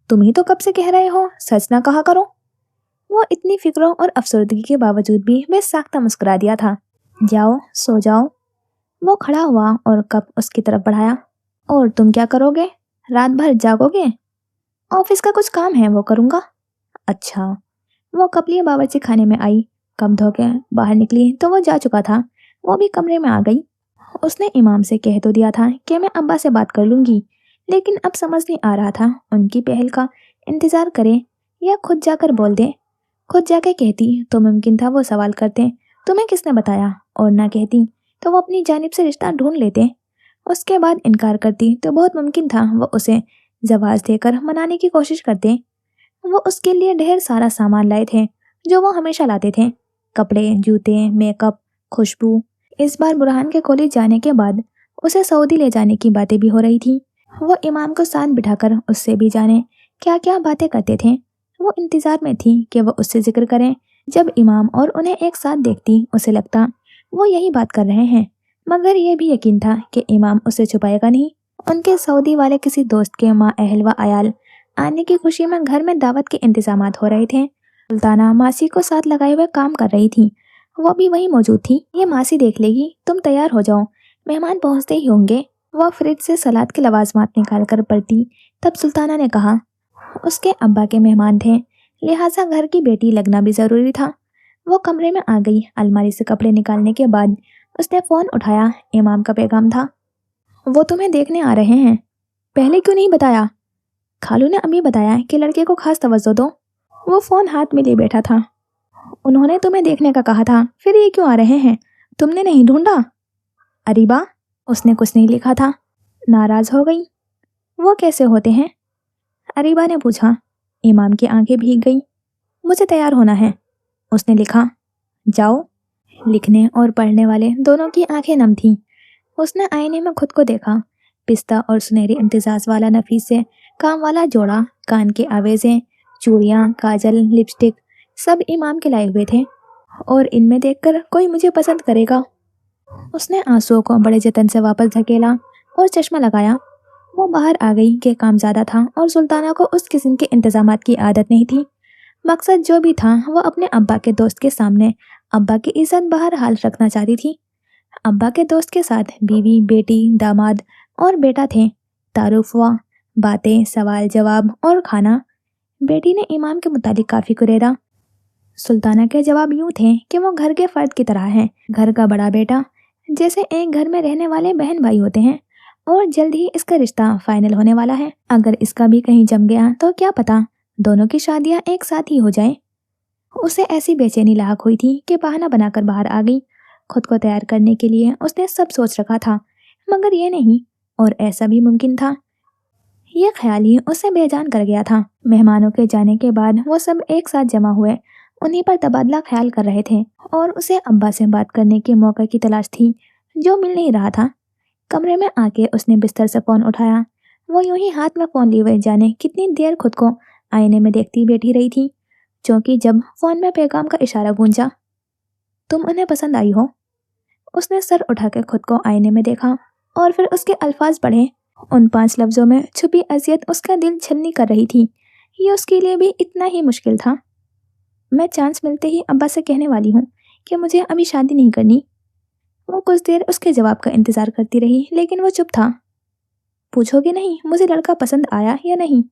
तुम ही तो कब से कह रहे हो सच ना कहा करो। वो इतनी फिक्रों और अफसरदगी के बावजूद भी बेसाख्ता मुस्कुरा दिया था। जाओ सो जाओ। वो खड़ा हुआ और कप उसकी तरफ बढ़ाया। और तुम क्या करोगे? रात भर जागोगे? ऑफिस का कुछ काम है, वो करूँगा। अच्छा। वो कप लिए बावर्ची खाने में आई। कप धो के बाहर निकली तो वो जा चुका था। वो भी कमरे में आ गई। उसने इमाम से कह तो दिया था कि मैं अब्बा से बात कर लूंगी, लेकिन अब समझ नहीं आ रहा था उनकी पहल का इंतजार करे या खुद जाकर बोल दे। खुद जाके कहती तो मुमकिन था वो सवाल करते तुम्हें किसने बताया, और ना कहती तो वो अपनी जानिब से रिश्ता ढूंढ लेते। उसके बाद इनकार करती तो बहुत मुमकिन था वो उसे जवाब देकर मनाने की कोशिश करते। वो उसके लिए ढेर सारा सामान लाए थे जो वो हमेशा लाते थे, कपड़े, जूते, मेकअप, खुशबू। इस बार बुरहान के कॉलेज जाने के बाद उसे सऊदी ले जाने की बातें भी हो रही थी। वो इमाम को साथ बिठाकर उससे भी जाने क्या क्या बातें करते थे। वो इंतजार में थी कि वो उससे जिक्र करें। जब इमाम और उन्हें एक साथ देखती उसे लगता वो यही बात कर रहे हैं, मगर यह भी यकीन था कि इमाम उसे छुपाएगा नहीं। उनके सऊदी वाले किसी दोस्त के माँ अहल व अयाल आने की खुशी में घर में दावत के इंतजामात हो रहे थे। सुल्ताना मासी को साथ लगाए हुए काम कर रही थी, वो भी वहीं मौजूद थी। ये मासी देख लेगी, तुम तैयार हो जाओ, मेहमान पहुंचते ही होंगे। वह फ्रिज से सलाद के लवाजमात निकाल कर पलटी। तब सुल्ताना ने कहा उसके अब्बा के मेहमान थे, लिहाजा घर की बेटी लगना भी जरूरी था। वो कमरे में आ गई। अलमारी से कपड़े निकालने के बाद उसने फोन उठाया। इमाम का पैगाम था, वो तुम्हें देखने आ रहे हैं, पहले क्यों नहीं बताया? खालू ने अभी बताया कि लड़के को खास तवज्जो दो। वो फोन हाथ में ले बैठा था। उन्होंने तुम्हें देखने का कहा था, फिर ये क्यों आ रहे हैं? तुमने नहीं ढूंढा? अरीबा, उसने कुछ नहीं लिखा था। नाराज हो गई। वो कैसे होते हैं? अरीबा ने पूछा। इमाम की आंखें भीग गईं। मुझे तैयार होना है, उसने लिखा। जाओ। लिखने और पढ़ने वाले दोनों की आंखें नम थीं। उसने आईने में खुद को देखा। पिस्ता और सुनहरी इम्तिजाज वाला नफीस से काम वाला जोड़ा, कान के आवेजें, चूड़ियाँ, काजल, लिपस्टिक सब इमाम के लाए हुए थे, और इनमें देखकर कोई मुझे पसंद करेगा। उसने आंसुओं को बड़े जतन से वापस धकेला और चश्मा लगाया। वो बाहर आ गई कि काम ज़्यादा था और सुल्ताना को उस किस्म के इंतजामात की आदत नहीं थी। मकसद जो भी था वो अपने अब्बा के दोस्त के सामने अब्बा की इज्जत बहरहाल रखना चाहती थी। अब्बा के दोस्त के साथ बीवी, बेटी, दामाद और बेटा थे। तारुफ हुआ, बातें, सवाल जवाब और खाना। बेटी ने इमाम के मुतालिक काफ़ी कुरेदा। सुल्ताना के जवाब यूं थे कि वो घर के फर्द की तरह है, घर का बड़ा बेटा, जैसे एक घर में रहने वाले बहन भाई होते हैं, और जल्द ही इसका रिश्ता फाइनल होने वाला है। अगर इसका भी कहीं जम गया तो क्या पता दोनों की शादियां एक साथ ही हो जाएं। उसे ऐसी बेचैनी लाक हुई थी कि बहाना बनाकर बाहर आ गई। खुद को तैयार करने के लिए उसने सब सोच रखा था, मगर ये नहीं, और ऐसा भी मुमकिन था। ये ख्याल ही उसे बेजान कर गया था। मेहमानों के जाने के बाद वो सब एक साथ जमा हुए उन्हीं पर तबादला ख्याल कर रहे थे, और उसे अब्बा से बात करने के मौके की तलाश थी जो मिल नहीं रहा था। कमरे में आके उसने बिस्तर से फ़ोन उठाया। वो यूं ही हाथ में फ़ोन लिए हुए जाने कितनी देर खुद को आईने में देखती बैठी रही थी, क्योंकि जब फ़ोन में पैगाम का इशारा गूंजा, तुम उन्हें पसंद आई हो। उसने सर उठा के खुद को आईने में देखा और फिर उसके अल्फाज पढ़े। उन 5 लफ्ज़ों में छुपी अजियत उसका दिल छलनी कर रही थी। ये उसके लिए भी इतना ही मुश्किल था। मैं चांस मिलते ही अब्बा से कहने वाली हूँ कि मुझे अभी शादी नहीं करनी। वो कुछ देर उसके जवाब का इंतज़ार करती रही, लेकिन वो चुप था। पूछोगे नहीं मुझे लड़का पसंद आया या नहीं?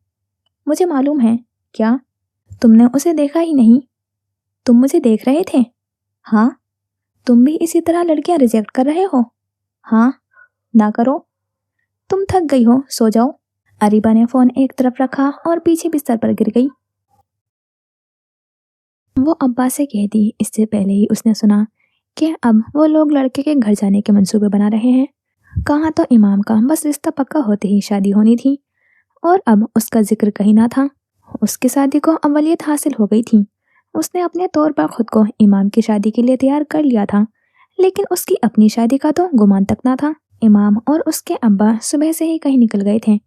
मुझे मालूम है। क्या? तुमने उसे देखा ही नहीं? तुम मुझे देख रहे थे? हाँ। तुम भी इसी तरह लड़कियां रिजेक्ट कर रहे हो? हाँ। ना करो। तुम थक गई हो, सो जाओ। अरीबा ने फ़ोन एक तरफ रखा और पीछे बिस्तर पर गिर गई। वो अब्बा से कह दी इससे पहले ही उसने सुना कि अब वो लोग लड़के के घर जाने के मंसूबे बना रहे हैं। कहाँ तो इमाम का बस रिश्ता पक्का होते ही शादी होनी थी, और अब उसका जिक्र कहीं ना था। उसकी शादी को अव्वलियत हासिल हो गई थी। उसने अपने तौर पर खुद को इमाम की शादी के लिए तैयार कर लिया था, लेकिन उसकी अपनी शादी का तो गुमान तक ना था। इमाम और उसके अब्बा सुबह से ही कहीं निकल गए थे।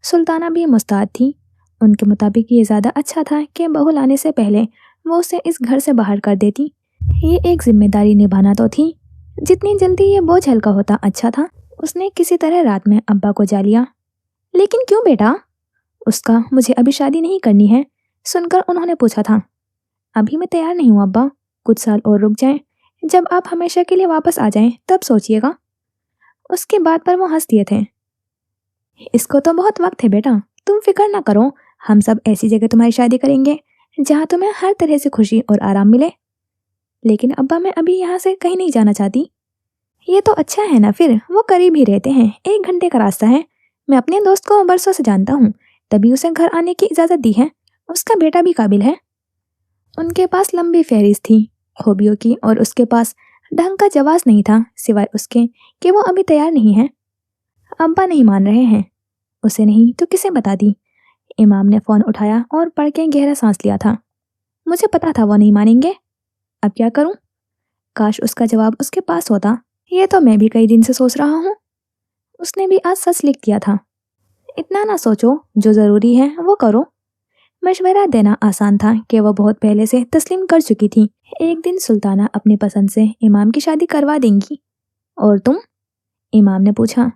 सुल्ताना भी मुस्ताद थी। उनके मुताबिक ये ज़्यादा अच्छा था कि बहू लाने से पहले वो उसे इस घर से बाहर कर देती। ये एक जिम्मेदारी निभाना तो थी, जितनी जल्दी ये बोझ हल्का होता अच्छा था। उसने किसी तरह रात में अब्बा को जा लिया। लेकिन क्यों बेटा? उसका मुझे अभी शादी नहीं करनी है सुनकर उन्होंने पूछा था। अभी मैं तैयार नहीं हूँ अब्बा, कुछ साल और रुक जाएं, जब आप हमेशा के लिए वापस आ जाएं तब सोचिएगा। उसके बाद पर वो हंस दिए थे। इसको तो बहुत वक्त है बेटा, तुम फिक्र ना करो, हम सब ऐसी जगह तुम्हारी शादी करेंगे जहाँ तुम्हें हर तरह से खुशी और आराम मिले। लेकिन अब्बा मैं अभी यहाँ से कहीं नहीं जाना चाहती। یہ تو اچھا ہے نا، پھر وہ قریب ہی رہتے ہیں، 1 گھنٹے کا راستہ ہے۔ میں اپنے دوست کو برسوں سے جانتا ہوں، تبھی اسے گھر آنے کی اجازت دی ہے۔ اس کا بیٹا بھی قابل ہے۔ ان کے پاس لمبی فہرست تھی خوبیوں کی، اور اس کے پاس ڈھنگ کا جواز نہیں تھا، سوائے اس کے کہ وہ ابھی تیار نہیں ہے۔ ابا نہیں مان رہے ہیں۔ اسے نہیں تو کسے بتا دی؟ امام نے فون اٹھایا اور پڑھ کے گہرا سانس لیا تھا۔ مجھے پتا تھا وہ نہیں مانیں گے۔ اب کیا کروں؟ کاش اس کا جواب اس کے پاس ہوتا۔ یہ تو میں بھی کئی دن سے سوچ رہا ہوں۔ اس نے بھی آج سچ لکھ دیا تھا۔ اتنا نہ سوچو، جو ضروری ہے وہ کرو۔ مشورہ دینا آسان تھا کہ وہ بہت پہلے سے تسلیم کر چکی تھی۔ ایک دن سلطانہ اپنی پسند سے امام کی شادی کروا دیں گی۔ اور تم؟ امام نے پوچھا۔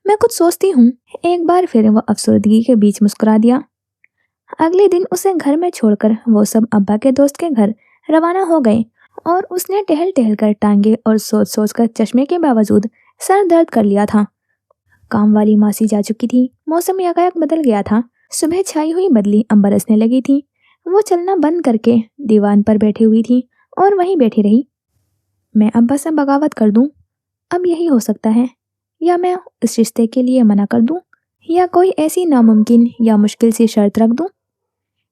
میں کچھ سوچتی ہوں۔ ایک بار پھر وہ افسردگی کے بیچ مسکرا دیا۔ اگلے دن اسے گھر میں چھوڑ کر وہ سب ابا کے دوست کے گھر روانہ ہو گئے، اور اس نے ٹہل ٹہل کر ٹانگے اور سوچ سوچ کر چشمے کے باوجود سر درد کر لیا تھا۔ کام والی ماسی جا چکی تھی۔ موسم یکایک بدل گیا تھا۔ صبح چھائی ہوئی بدلی اب برسنے لگی تھی۔ وہ چلنا بند کر کے دیوان پر بیٹھی ہوئی تھی اور وہیں بیٹھی رہی۔ میں ابا سے بغاوت کر دوں؟ اب یہی ہو سکتا ہے، یا میں اس رشتے کے لیے منع کر دوں، یا کوئی ایسی ناممکن یا مشکل سی شرط رکھ دوں۔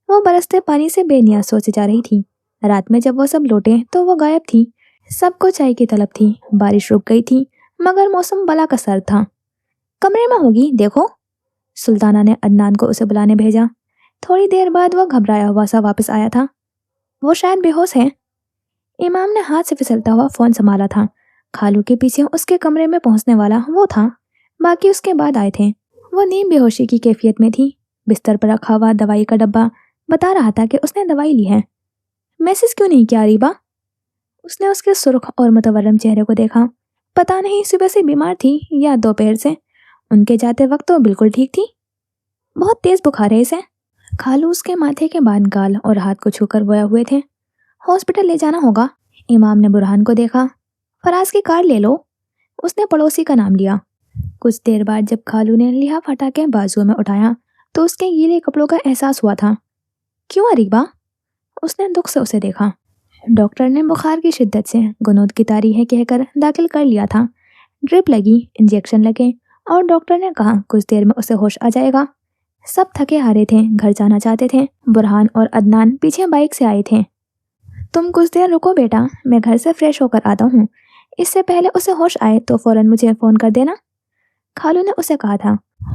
وہ برستے پانی سے بے نیاز سوچے جا رہی تھی۔ رات میں جب وہ سب لوٹے تو وہ غائب تھی۔ سب کو چائے کی طلب تھی۔ بارش رک گئی تھی، مگر موسم بلا کا سرد تھا۔ کمرے میں ہوگی، دیکھو۔ سلطانہ نے عدنان کو اسے بلانے بھیجا۔ تھوڑی دیر بعد وہ گھبرایا ہوا سا واپس آیا تھا۔ وہ شاید بے ہوش ہے۔ امام نے ہاتھ سے پھسلتا ہوا فون سنبھالا تھا۔ خالو کے پیچھے اس کے کمرے میں پہنچنے والا وہ تھا، باقی اس کے بعد آئے تھے۔ وہ نیم بے ہوشی کی کیفیت میں تھی۔ بستر پر رکھا ہوا دوائی کا ڈبہ بتا رہا تھا کہ اس نے دوائی لی ہے۔ میسج کیوں نہیں کیا ریبا؟ اس نے اس کے سرخ اور متورم چہرے کو دیکھا۔ پتہ نہیں صبح سے بیمار تھی یا دوپہر سے۔ ان کے جاتے وقت تو بالکل ٹھیک تھی۔ بہت تیز بخار ہے اسے۔ خالو اس کے ماتھے کے بعد گال اور ہاتھ کو چھو کر گویا ہوئے تھے۔ ہاسپٹل لے جانا ہوگا۔ امام نے برہان کو دیکھا۔ فراز کی کار لے لو۔ اس نے پڑوسی کا نام لیا۔ کچھ دیر بعد جب خالو نے لحاف ہٹا کے بازو میں اٹھایا تو اس کے گیلے کپڑوں کا احساس ہوا تھا۔ کیوں اریبا؟ اس نے دکھ سے اسے دیکھا۔ ڈاکٹر نے بخار کی شدت سے گنود کی تاری ہے کہہ کر داخل کر لیا تھا۔ ڈرپ لگی، انجیکشن لگے، اور ڈاکٹر نے کہا کچھ دیر میں اسے ہوش آ جائے گا۔ سب تھکے ہارے تھے، گھر جانا چاہتے تھے۔ برہان اور عدنان پیچھے بائک سے آئے تھے۔ تم کچھ دیر رکو بیٹا، میں گھر سے فریش ہو کر آتا ہوں۔ اس سے پہلے اسے ہوش آئے تو فوراً مجھے فون کر دینا، خالو نے اسے کہا تھا۔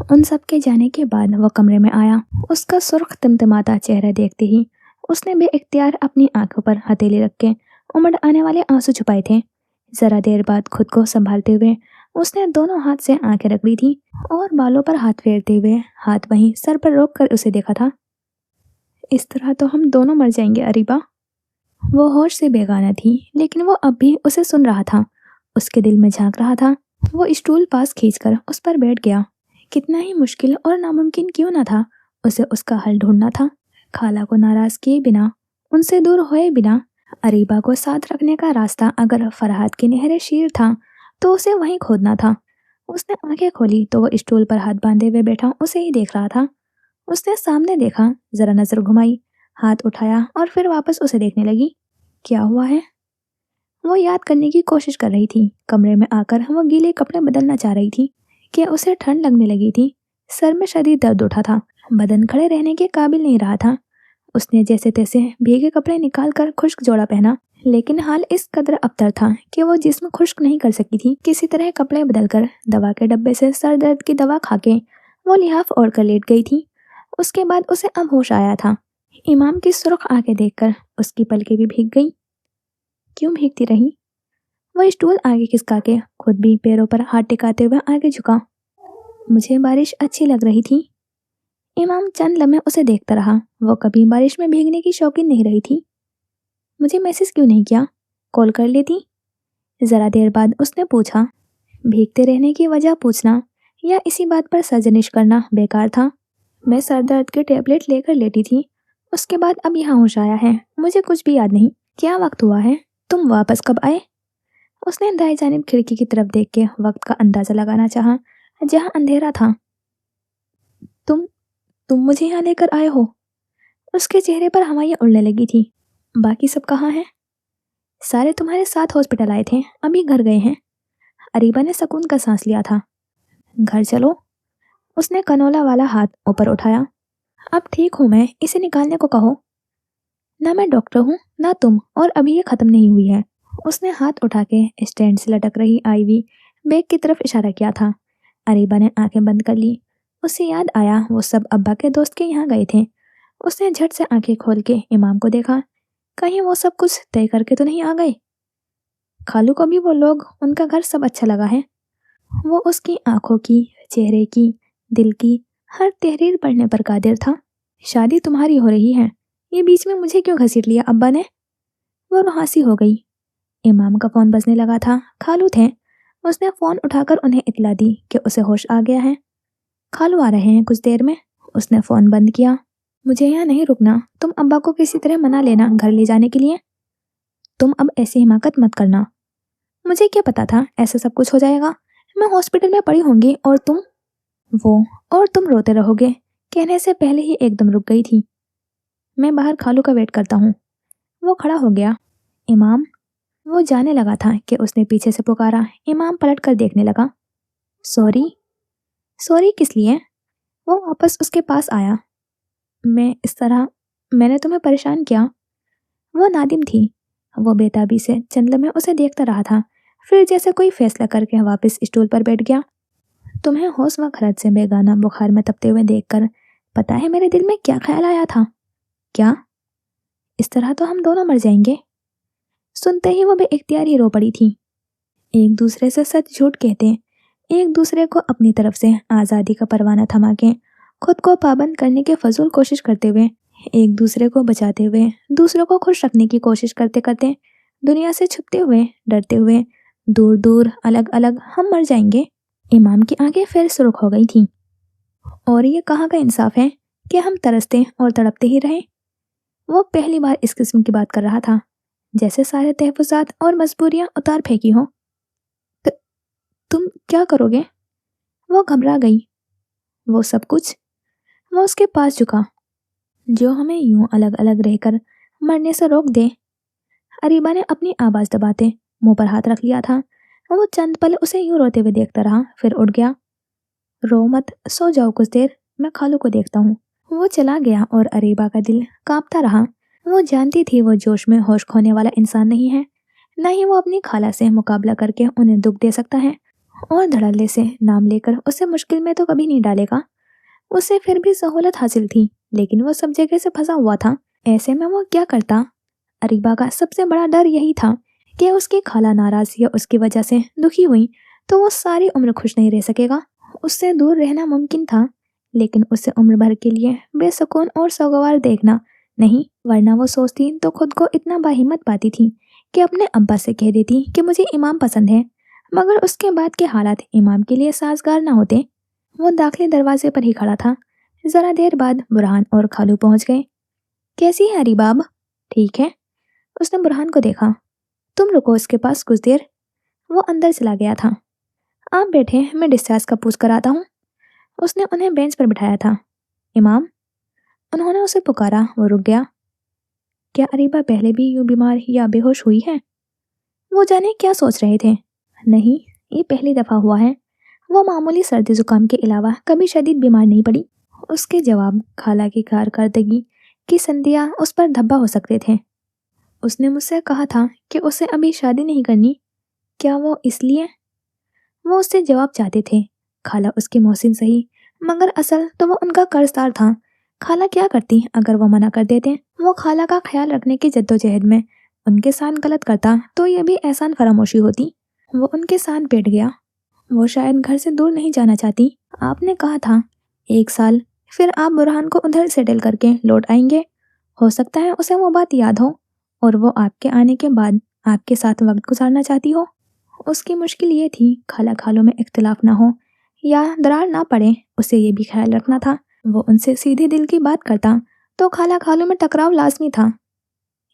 ان سب کے جانے کے بعد وہ کمرے میں آیا۔ اس کا سرخ تمتماتا چہرہ دیکھتے ہی اس نے بے اختیار اپنی آنکھوں پر ہتھیلی رکھ کے امڑ آنے والے آنسو چھپائے تھے۔ ذرا دیر بعد خود کو سنبھالتے ہوئے اس نے دونوں ہاتھ سے آنکھیں رگڑی تھی اور بالوں پر ہاتھ پھیرتے ہوئے ہاتھ وہیں سر پر روک کر اسے دیکھا تھا۔ اس طرح تو ہم دونوں مر جائیں گے اریبا۔ وہ ہوش سے بیگانہ تھی، لیکن وہ اب بھی اسے سن رہا تھا، اس کے دل میں جھانک رہا تھا۔ وہ اسٹول پاس کھینچ کر اس پر بیٹھ گیا۔ کتنا ہی مشکل اور ناممکن کیوں نہ تھا، اسے اس کا حل ڈھونڈنا تھا۔ خالہ کو ناراض کیے بنا، ان سے دور ہوئے بنا، اریبا کو ساتھ رکھنے کا راستہ اگر فرحات کی نہر شیر تھا تو اسے وہیں کھودنا تھا۔ اس نے آنکھیں کھولی تو وہ اسٹول پر ہاتھ باندھے ہوئے بیٹھا اسے ہی دیکھ رہا تھا۔ اس نے سامنے دیکھا، ذرا نظر گھمائی، ہاتھ اٹھایا اور پھر واپس اسے دیکھنے لگی۔ کیا ہوا ہے؟ وہ یاد کرنے کی کوشش کر رہی تھی۔ کمرے میں آ کر وہ گیلے کپڑے بدلنا چاہ رہی تھی کہ اسے ٹھنڈ لگنے لگی تھی۔ سر میں شدید درد اٹھا تھا، بدن کھڑے رہنے کے قابل نہیں رہا تھا۔ اس نے جیسے تیسے بھیگے کپڑے نکال کر خشک جوڑا پہنا، لیکن حال اس قدر ابتر تھا کہ وہ جسم خشک نہیں کر سکی تھی۔ کسی طرح کپڑے بدل کر دوا کے ڈبے سے سر درد کی دوا کھا کے وہ لحاف اوڑھ کر لیٹ گئی تھی۔ اس کے بعد اسے اب ہوش آیا تھا۔ امام کی سرخ آنکھیں دیکھ کر اس کی پلکیں بھی بھیگ گئی۔ کیوں بھیگتی رہی؟ وہ اسٹول آگے کھسکا کے خود بھی پیروں پر ہاتھ ٹکاتے ہوئے آگے جھکا۔ مجھے بارش اچھی لگ رہی تھی۔ امام چند لمحے اسے دیکھتا رہا۔ وہ کبھی بارش میں بھیگنے کی شوقین نہیں رہی تھی۔ مجھے میسج کیوں نہیں کیا؟ کال کر لیتی۔ ذرا دیر بعد اس نے پوچھا۔ بھیگتے رہنے کی وجہ پوچھنا یا اسی بات پر سرزنش کرنا بیکار تھا۔ میں سر درد کے ٹیبلٹ لے کر لیٹی تھی، اس کے بعد اب یہاں ہوش آیا ہے۔ مجھے کچھ بھی یاد نہیں۔ کیا وقت ہوا ہے؟ تم واپس کب آئے؟ اس نے دائیں جانب کھڑکی کی طرف دیکھ کے وقت کا اندازہ لگانا چاہا، جہاں اندھیرا تھا۔ تم مجھے یہاں لے کر آئے ہو؟ اس کے چہرے پر ہوائیں اڑنے لگی تھی۔ باقی سب کہاں ہیں؟ سارے تمہارے ساتھ ہاسپٹل آئے تھے، ابھی گھر گئے ہیں۔ अरीबा ने सुकून का सांस लिया था। घर चलो। उसने कनोला वाला हाथ ऊपर उठाया। अब ठीक हूं मैं, इसे निकालने को कहो। ना मैं डॉक्टर हूँ ना तुम, और अभी ये खत्म नहीं हुई है। उसने हाथ उठा के स्टैंड से लटक रही आईवी बैग की तरफ इशारा किया था। अरीबा ने आंखें बंद कर ली। उसे याद आया वो सब अब्बा के दोस्त के यहाँ गए थे। उसने झट से आंखें खोल के इमाम को देखा। कहीं वो सब कुछ तय करके तो नहीं आ गए। खालू को भी वो लोग, उनका घर सब अच्छा लगा है। वो उसकी आंखों की, चेहरे की, दिल की हर तहरीर पढ़ने पर कादिर था। शादी तुम्हारी हो रही है, ये बीच में मुझे क्यों घसीट लिया अब्बा ने? वो रुहासी हो गई। इमाम का फोन बजने लगा था। खालू थे। उसने फोन उठाकर उन्हें इतला दी कि उसे होश आ गया है। खालू आ रहे हैं कुछ देर में। उसने फोन बंद किया। मुझे यहाँ नहीं रुकना, तुम अब्बा को किसी तरह मना लेना घर ले जाने के लिए। तुम अब ऐसी हिमाकत मत करना। मुझे क्या पता था ऐसा सब कुछ हो जाएगा। मैं हॉस्पिटल में पड़ी होंगी और तुम रोते रहोगे कहने से पहले ही एकदम रुक गई थी। मैं बाहर खालू का वेट करता हूँ। वो खड़ा हो गया। इमाम। वो जाने लगा था कि उसने पीछे से पुकारा। इमाम पलट कर देखने लगा। सॉरी। सॉरी किस लिए? वो वापस उसके पास आया। मैंने तुम्हें परेशान किया। वो नादिम थी। वो बेताबी से चंद लम्हे उसे देखता रहा था, फिर जैसे कोई फैसला करके वापस स्टूल पर बैठ गया। तुम्हें होश व खरद से बेगाना बुखार में तपते हुए देखकर पता है मेरे दिल में क्या ख्याल आया था? क्या? इस तरह तो हम दोनों मर जाएंगे। सुनते ही वो बेइख्तियार ही रो पड़ी थी। एक दूसरे से सच झूठ कहते, एक दूसरे को अपनी तरफ से आज़ादी का परवाना थमा के खुद को पाबंद करने की फजूल कोशिश करते हुए, एक दूसरे को बचाते हुए दूसरों को खुश रखने की कोशिश करते करते दुनिया से छुपते हुए, डरते हुए, दूर दूर, अलग अलग हम मर जाएंगे। इमाम की आंखें फिर सुर्ख हो गई थीं। और ये कहाँ का इंसाफ है कि हम तरसते और तड़पते ही रहें? वो पहली बार इस किस्म की बात कर रहा था, जैसे सारे तहफ़्फ़ुज़ात और मजबूरियां उतार फेंकी हों। तुम क्या करोगे? वो घबरा गई। वो सब कुछ। वो उसके पास झुका। जो हमें यूं अलग अलग रहकर मरने से रोक दे। अरीबा ने अपनी आवाज़ दबाते मुंह पर हाथ रख लिया था। वो चंद पल उसे यूं रोते हुए देखता रहा, फिर उठ गया। रो मत, सो जाओ कुछ देर, मैं खालू को देखता हूँ। वो चला गया और अरीबा का दिल कांपता रहा। वो जानती थी वो जोश में होश खोने वाला इंसान नहीं है, न ही वो अपनी खाला से मुकाबला करके उन्हें दुख दे सकता है, और धड़ल्ले से नाम लेकर उसे मुश्किल में तो कभी नहीं डालेगा। उसे फिर भी सहूलत हासिल थी, लेकिन वो सब जगह से फंसा हुआ था। ऐसे में वो क्या करता? अरीबा का सबसे बड़ा डर यही था कि उसकी खाला नाराज या उसकी वजह से दुखी हुई तो वो सारी उम्र खुश नहीं रह सकेगा। उससे दूर रहना मुमकिन था, लेकिन उसे उम्र भर के लिए बेसुकून और सोगवार देखना नहीं। वरना वो सोचती तो खुद को इतना बाहिम्मत पाती थी कि अपने अब्बा से कह देती कि मुझे इमाम पसंद है, मगर उसके बाद के हालात इमाम के लिए साजगार ना होते। वो दाखिली दरवाजे पर ही खड़ा था। जरा देर बाद बुरहान और खालू पहुंच गए। कैसी है अरीबाब? ठीक है। उसने बुरहान को देखा। तुम रुको इसके पास कुछ देर। वो अंदर चला गया था। आप बैठे, मैं डिस्चार्ज का पूछ कर आता हूँ। उसने उन्हें बेंच पर बिठाया था। इमाम। उन्होंने उसे पुकारा। वो रुक गया। क्या अरीबा पहले भी यूं बीमार या बेहोश हुई है? वो जाने क्या सोच रहे थे। नहीं, ये पहली दफा हुआ है। वो मामूली सर्दी जुकाम के अलावा कभी शदीद बीमार नहीं पड़ी। उसके जवाब खाला की कारकर्दगी की संधियां उस पर धब्बा हो सकते थे। उसने मुझसे कहा था कि उसे अभी शादी नहीं करनी। क्या वो इसलिए? वो उससे जवाब चाहते थे। खाला उसकी मोहसिन सही, मगर असल तो वो उनका कर्जदार था। खाला क्या करती अगर वो मना कर देते? वो खाला का ख्याल रखने की जद्दोजहद में उनके साथ गलत करता तो ये भी एहसान फरामोशी होती। वो उनके साथ बैठ गया। वो शायद घर से दूर नहीं जाना चाहती। आपने कहा था 1 साल, फिर आप बुरहान को उधर सेटल करके लौट आएंगे। हो सकता है उसे वो बात याद हो और वो आपके आने के बाद आपके साथ वक्त गुजारना चाहती हो। उसकी मुश्किल ये थी खाला खालों में इख्तिलाफ ना हो या दरार ना पड़े। उसे ये भी ख्याल रखना था वो उनसे सीधे दिल की बात करता तो खाला खालों में टकराव लाजमी था।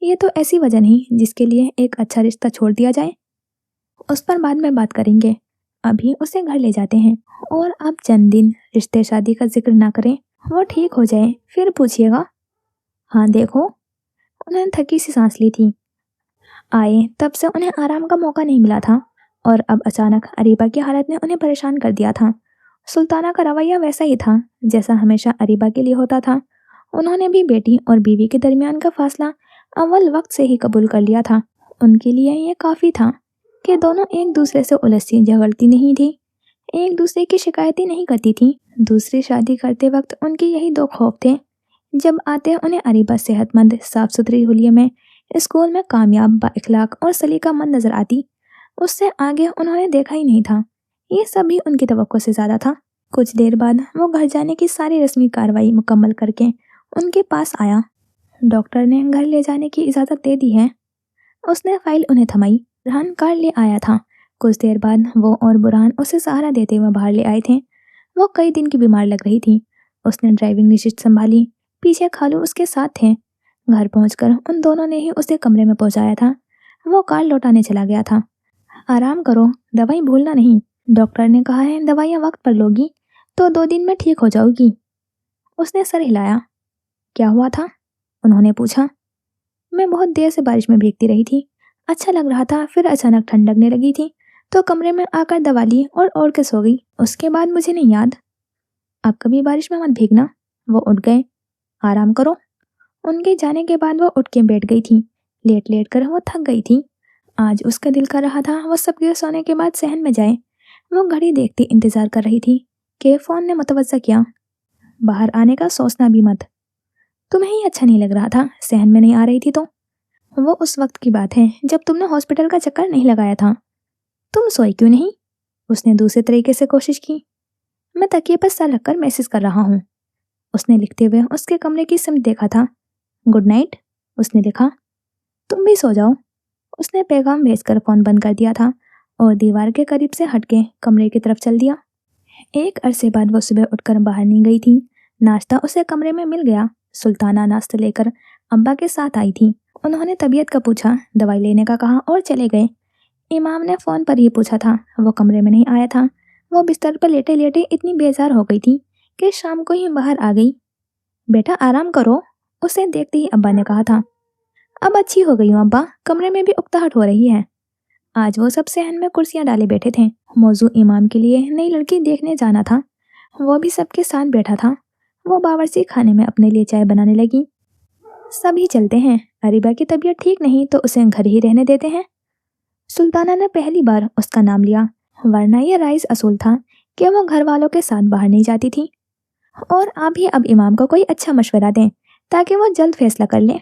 ये तो ऐसी वजह नहीं जिसके लिए एक अच्छा रिश्ता छोड़ दिया जाए। उस पर बाद में बात करेंगे, अभी उसे घर ले जाते हैं। और अब चंद दिन रिश्ते शादी का जिक्र ना करें। वो ठीक हो जाए फिर पूछिएगा। हाँ देखो। उन्होंने थकी सी सांस ली थी। आए तब से उन्हें आराम का मौका नहीं मिला था और अब अचानक अरीबा की हालत ने उन्हें परेशान कर दिया था। सुल्ताना का रवैया वैसा ही था जैसा हमेशा अरीबा के लिए होता था। उन्होंने भी बेटी और बीवी के दरमियान का फासला अव्वल वक्त से ही कबूल कर लिया था। उनके लिए ये काफ़ी था कि दोनों एक दूसरे से उलझती झगड़ती नहीं थी, एक दूसरे की शिकायतें नहीं करती थी। दूसरी शादी करते वक्त उनके यही दो खौफ थे। जब आते उन्हें अरीबा सेहतमंद, साफ सुथरी हुलिये में, स्कूल में कामयाब, बाइखलाक और सलीकामंद नजर आती। उससे आगे उन्होंने देखा ही नहीं था। ये सभी उनकी तवक्को से ज़्यादा था। कुछ देर बाद वो घर जाने की सारी रस्मी कार्रवाई मुकम्मल करके उनके पास आया। डॉक्टर ने घर ले जाने की इजाज़त दे दी है। उसने फाइल उन्हें थमाई। बुरहान कार ले आया था। कुछ देर बाद वो और बुरहान उसे सहारा देते हुए बाहर ले आए थे। वो कई दिन की बीमार लग रही थी। उसने ड्राइविंग निश्चित संभाली। पीछे खालू उसके साथ थे। घर पहुंचकर उन दोनों ने ही उसे कमरे में पहुंचाया था। वो कार लौटाने चला गया था। आराम करो, दवाई भूलना नहीं। डॉक्टर ने कहा है दवाइयाँ वक्त पर लोगी तो 2 दिन में ठीक हो जाओगी। उसने सर हिलाया। क्या हुआ था? उन्होंने पूछा। मैं बहुत देर से बारिश में भीगती रही थी। अच्छा लग रहा था, फिर अचानक ठंड लगने लगी थी तो कमरे में आकर दवा ली और ओढ़ के सो गई। उसके बाद मुझे नहीं याद। अब कभी बारिश में मत भीगना। वो उठ गए। आराम करो। उनके जाने के बाद वो उठ के बैठ गई थी। लेट लेट कर वो थक गई थी। आज उसका दिल कर रहा था वो सबके सोने के बाद सहन में जाए। वो घड़ी देखती इंतजार कर रही थी कि फ़ोन ने मुतवज्जा किया। बाहर आने का सोचना भी मत। तुम्हें ही अच्छा नहीं लग रहा था, सहन में नहीं आ रही थी तो। वो उस वक्त की बात है जब तुमने हॉस्पिटल का चक्कर नहीं लगाया था। तुम सोई क्यों नहीं? उसने दूसरे तरीके से कोशिश की। मैं तकिए पर सर रखकर मैसेज कर रहा हूँ। उसने लिखते हुए उसके कमरे की सिमत देखा था। गुड नाइट, उसने लिखा। तुम भी सो जाओ। उसने पैगाम भेजकर फ़ोन बंद कर दिया था और दीवार के करीब से हटके कमरे की तरफ चल दिया। एक अरसे बाद वो सुबह उठकर बाहर नहीं गई थी। नाश्ता उसे कमरे में मिल गया। सुल्ताना नाश्ता लेकर अब्बा के साथ आई थी। उन्होंने तबीयत का पूछा, दवाई लेने का कहा और चले गए। इमाम ने फ़ोन पर ही पूछा था, वो कमरे में नहीं आया था। वो बिस्तर पर लेटे लेटे इतनी बेजार हो गई थी कि शाम को ही बाहर आ गई। बेटा आराम करो, उसे देखते ही अब्बा ने कहा था। अब अच्छी हो गई हूँ अब्बा, कमरे में भी उकताहट हो रही है। आज वो सब सहन में कुर्सियां डाले बैठे थे। मौजू इमाम के लिए नई लड़की देखने जाना था। वो भी सबके साथ बैठा था। वो बावर्ची खाने में अपने लिए चाय बनाने लगी। सभी चलते हैं, अरीबा की तबीयत ठीक नहीं तो उसे घर ही रहने देते हैं। सुल्ताना ने पहली बार उसका नाम लिया, वरना यह राइज असूल था कि वो घर वालों के साथ बाहर नहीं जाती थी। और आप ही अब इमाम को कोई अच्छा मशवरा दें ताकि वो जल्द फैसला कर ले।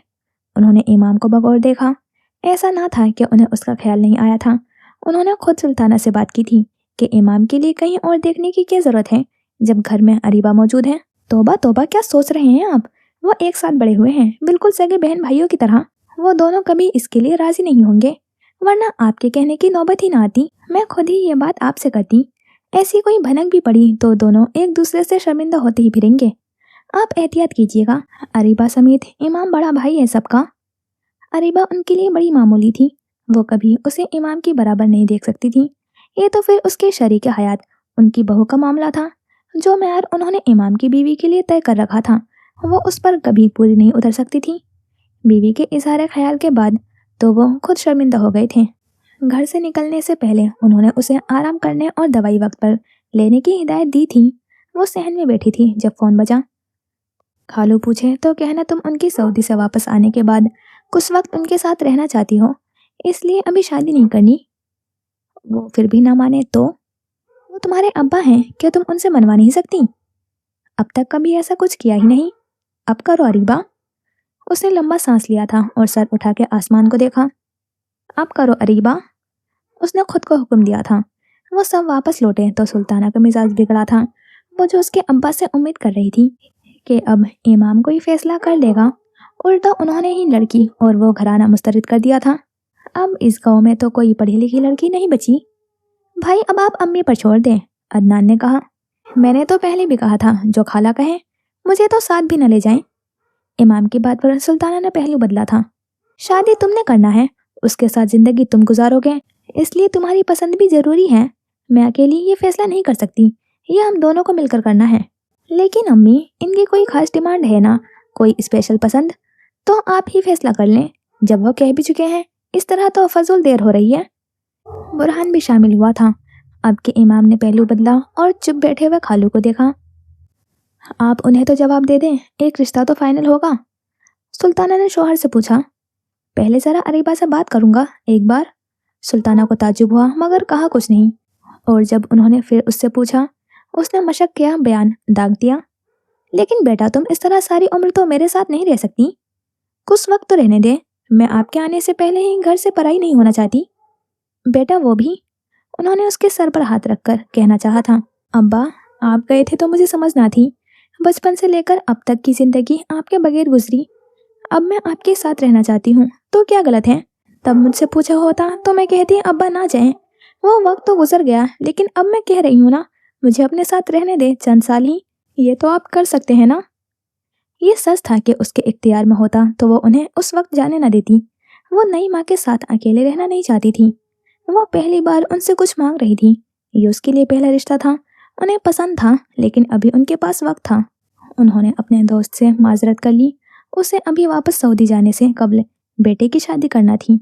उन्होंने इमाम को बगौर देखा। ऐसा ना था कि उन्हें उसका ख्याल नहीं आया था। उन्होंने खुद सुल्ताना से बात की थी कि इमाम के लिए कहीं और देखने की क्या ज़रूरत है जब घर में अरीबा मौजूद है। तौबा तौबा, क्या सोच रहे हैं आप? वो एक साथ बड़े हुए हैं, बिल्कुल सगे बहन भाइयों की तरह। वो दोनों कभी इसके लिए राजी नहीं होंगे, वरना आपके कहने की नौबत ही ना आती। मैं खुद ही ये बात आपसे करती। ऐसी कोई भनक भी पड़ी तो दोनों एक दूसरे से शर्मिंदा होते ही फिरेंगे। आप एहतियात कीजिएगा। अरीबा समेत इमाम बड़ा भाई है सबका। अरीबा उनके लिए बड़ी मामूली थी। वो कभी उसे इमाम की बराबर नहीं देख सकती थी। ये तो फिर उसके शरीक हयात, उनकी बहू का मामला था। जो मैर उन्होंने इमाम की बीवी के लिए तय कर रखा था वो उस पर कभी पूरी नहीं उतर सकती थी। बीवी के इजहार ख्याल के बाद तो वो खुद शर्मिंदा हो गए थे। घर से निकलने से पहले उन्होंने उसे आराम करने और दवाई वक्त पर लेने की हिदायत दी थी। वो सहन में बैठी थी जब फ़ोन बजा। खालू पूछे तो कहना तुम उनकी सऊदी से वापस आने के बाद कुछ वक्त उनके साथ रहना चाहती हो, इसलिए अभी शादी नहीं करनी। वो फिर भी ना माने तो? वो तुम्हारे अब्बा हैं, क्या तुम उनसे मनवा नहीं सकती? अब तक कभी ऐसा कुछ किया ही नहीं। अब करो अरीबा। उसने लंबा सांस लिया था और सर उठा के आसमान को देखा। अब करो अरीबा, उसने खुद को हुक्म दिया था। वो सब वापस लौटे तो सुल्ताना का मिजाज बिगड़ा था। वो जो उसके अब्बा से उम्मीद कर रही थी कि अब इमाम कोई फैसला कर लेगा, उल्टा उन्होंने ही लड़की और वो घराना मुस्तरद कर दिया था। अब इस गांव में तो कोई पढ़ी लिखी लड़की नहीं बची। भाई अब आप अम्मी पर छोड़ दें, अदनान ने कहा। मैंने तो पहले भी कहा था जो खाला कहे, मुझे तो साथ भी न ले जाएं। इमाम की बात पर सुल्ताना ने पहलू बदला था। शादी तुमने करना है, उसके साथ जिंदगी तुम गुजारोगे, इसलिए तुम्हारी पसंद भी जरूरी है। मैं अकेली ये फैसला नहीं कर सकती, ये हम दोनों को मिलकर करना है। लेकिन अम्मी, इनकी कोई खास डिमांड है ना, कोई स्पेशल पसंद? तो आप ही फैसला कर लें। जब वो कह भी चुके हैं, इस तरह तो फजूल देर हो रही है। बुरहान भी शामिल हुआ था। अब के इमाम ने पहलू बदला और चुप बैठे हुए खालू को देखा। आप उन्हें तो जवाब दे दें, एक रिश्ता तो फाइनल होगा। सुल्ताना ने शौहर से पूछा। पहले जरा अरीबा से बात करूंगा एक बार। सुल्ताना को ताज्जुब हुआ मगर कहा कुछ नहीं। और जब उन्होंने फिर उससे पूछा, उसने मशक किया, बयान दाग दिया। लेकिन बेटा, तुम इस तरह सारी उम्र तो मेरे साथ नहीं रह सकती। कुछ वक्त तो रहने दे। मैं आपके आने से पहले ही घर से पराई नहीं होना चाहती। बेटा वो भी, उन्होंने उसके सर पर हाथ रखकर कहना चाहा था। अब्बा, आप गए थे तो मुझे समझ ना थी। बचपन से लेकर अब तक की जिंदगी आपके बगैर गुजरी। अब मैं आपके साथ रहना चाहती हूँ, तो क्या गलत है? तब मुझसे पूछा होता तो मैं कहती अब्बा ना जाएं। वो वक्त तो गुजर गया, लेकिन अब मैं कह रही हूँ ना, मुझे अपने साथ रहने दे चंद साल ही। ये तो आप कर सकते हैं ना? ये सच था कि उसके इख्तियार में होता तो वो उन्हें उस वक्त जाने न देती। वो नई माँ के साथ अकेले रहना नहीं चाहती थी। वो पहली बार उनसे कुछ मांग रही थी। ये उसके लिए पहला रिश्ता था। उन्हें पसंद था, लेकिन अभी उनके पास वक्त था। उन्होंने अपने दोस्त से माजरत कर ली। उसे अभी वापस सऊदी जाने से कबल बेटे की शादी करना थी।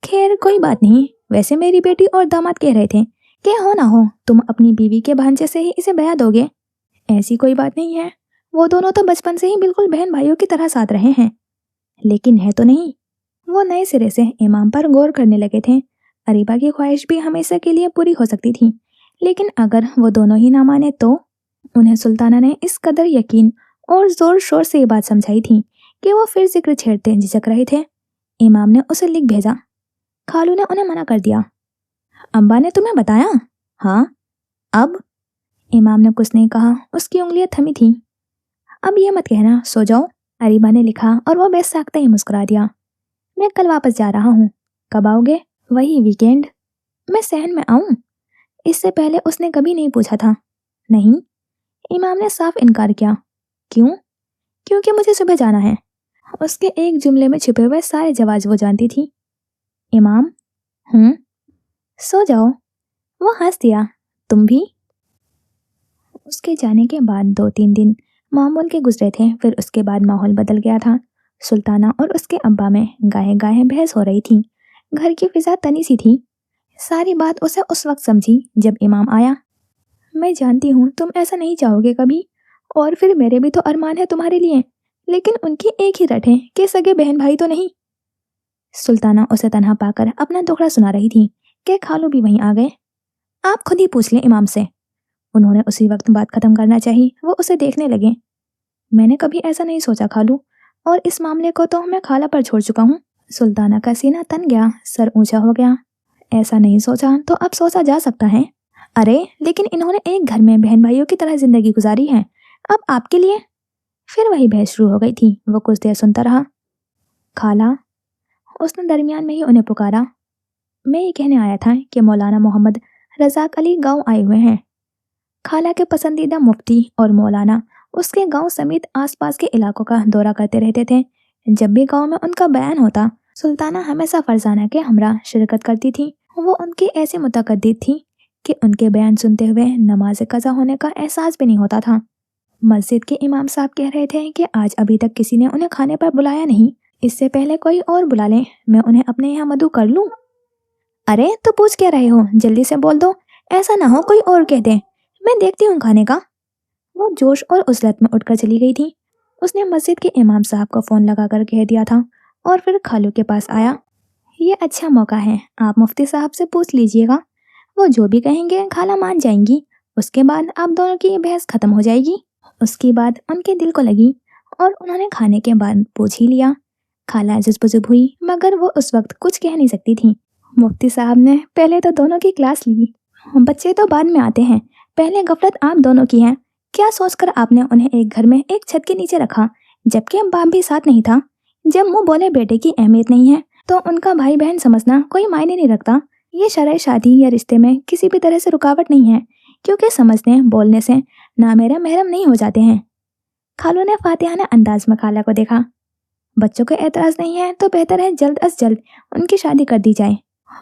खैर कोई बात नहीं। वैसे मेरी बेटी और दामाद कह रहे थे कि हो ना हो तुम अपनी बीवी के भांजे से ही इसे ब्याह दोगे। ऐसी कोई बात नहीं है। वो दोनों तो बचपन से ही बिल्कुल बहन भाइयों की तरह साथ रहे हैं। लेकिन है तो नहीं। वो नए सिरे से इमाम पर गौर करने लगे थे। अरीबा की ख्वाहिश भी हमेशा के लिए पूरी हो सकती थी, लेकिन अगर वो दोनों ही ना माने तो? उन्हें सुल्ताना ने इस कदर यकीन और जोर शोर से ये बात समझाई थी कि वो फिर जिक्र छेड़ते झिझक रहे थे। इमाम ने उसे लिख भेजा। खालू ने उन्हें मना कर दिया। अम्बा ने तुम्हें बताया? हाँ। अब? इमाम ने कुछ नहीं कहा। उसकी उंगलियां थमी थी। अब ये मत कहना, सो जाओ। अरीबा ने लिखा और वो बेसाख्ता ही मुस्कुरा दिया। मैं कल वापस जा रहा हूँ। कब आओगे? वही वीकेंड। मैं सहन में आऊं? इससे पहले उसने कभी नहीं पूछा था। नहीं। इमाम ने साफ इनकार किया। क्यों? क्योंकि मुझे सुबह जाना है। उसके एक जुमले में छिपे हुए सारे जवाब वो जानती थी। इमाम? सो जाओ। वो हंस दिया। तुम भी? उसके जाने के बाद 2-3 दिन मामूल के गुजरे थे। फिर उसके बाद माहौल बदल गया था। सुल्ताना और उसके अब्बा में गाहे गाहे बहस हो रही थी। घर की फिजा तनी सी थी। सारी बात उसे उस वक्त समझी जब इमाम आया। मैं जानती हूँ तुम ऐसा नहीं चाहोगे कभी, और फिर मेरे भी तो अरमान है तुम्हारे लिए, लेकिन उनकी एक ही रट है कि सगे बहन भाई तो नहीं। सुल्ताना उसे तन्हा पाकर अपना दुखड़ा सुना रही थी कि खालू भी वहीं आ गए। आप खुद ही पूछ लें इमाम से। उन्होंने उसी वक्त बात खत्म करना चाहिए। वो उसे देखने लगे। मैंने कभी ऐसा नहीं सोचा खालू, और इस मामले को तो मैं खाला पर छोड़ चुका हूँ। सुल्ताना का सीना तन गया, सर ऊंचा हो गया। ऐसा नहीं सोचा तो अब सोचा जा सकता है। अरे लेकिन इन्होंने एक घर में बहन भाइयों की तरह जिंदगी गुजारी है, अब आपके लिए? फिर वही बहस शुरू हो गई थी। वो कुछ देर सुनता रहा। खाला, उसने दरमियान में ही उन्हें पुकारा। मैं ये कहने आया था कि मौलाना मोहम्मद रजाक अली गांव आए हुए हैं। खाला के पसंदीदा मुफ्ती और मौलाना उसके गांव समेत आसपास के इलाकों का दौरा करते रहते थे। जब भी गांव में उनका बयान होता, सुल्ताना हमेशा फरजाना के हमरा शिरकत करती थी। वो उनकी ऐसी मुतकद्दिर थी कि उनके बयान सुनते हुए नमाज कज़ा होने का एहसास भी नहीं होता था। मस्जिद के इमाम साहब कह रहे थे कि आज अभी तक किसी ने उन्हें खाने पर बुलाया नहीं। इससे पहले कोई और बुला ले, मैं उन्हें अपने यहाँ मधु कर लूं। अरे तो पूछ क्या रहे हो, जल्दी से बोल दो, ऐसा ना हो कोई और कह दे। मैं देखती हूँ खाने का। वो जोश और उजलत में उठकर चली गई थी। उसने मस्जिद के इमाम साहब को फोन लगाकर कह दिया था और फिर खालू के पास आया। ये अच्छा मौका है, आप मुफ्ती साहब से पूछ लीजिएगा। वो जो भी कहेंगे खाला मान जाएंगी। उसके बाद आप दोनों की बहस खत्म हो जाएगी। उसकी बात उनके दिल को लगी और उन्होंने खाने के बाद पूछ ही लिया। खाला जुज़बुज़ुब हुई, मगर वो उस वक्त कुछ कह नहीं सकती थी। मुफ्ती साहब ने पहले तो दोनों की क्लास ली। बच्चे तो बाद में आते हैं, पहले गफलत आप दोनों की है। क्या सोचकर आपने उन्हें एक घर में एक छत के नीचे रखा, जबकि बाप भी साथ नहीं था? जब मुंह बोले बेटे की अहमियत नहीं है, तो उनका भाई बहन समझना कोई मायने नहीं रखता। ये शरई शादी या रिश्ते में किसी भी तरह से रुकावट नहीं है, क्योंकि समझने बोलने से नामेरा महरम नहीं हो जाते हैं। खालू ने फातिहाना अंदाज में खाला को देखा। बच्चों को एतराज नहीं है तो बेहतर है जल्द अज जल्द उनकी शादी कर दी जाए।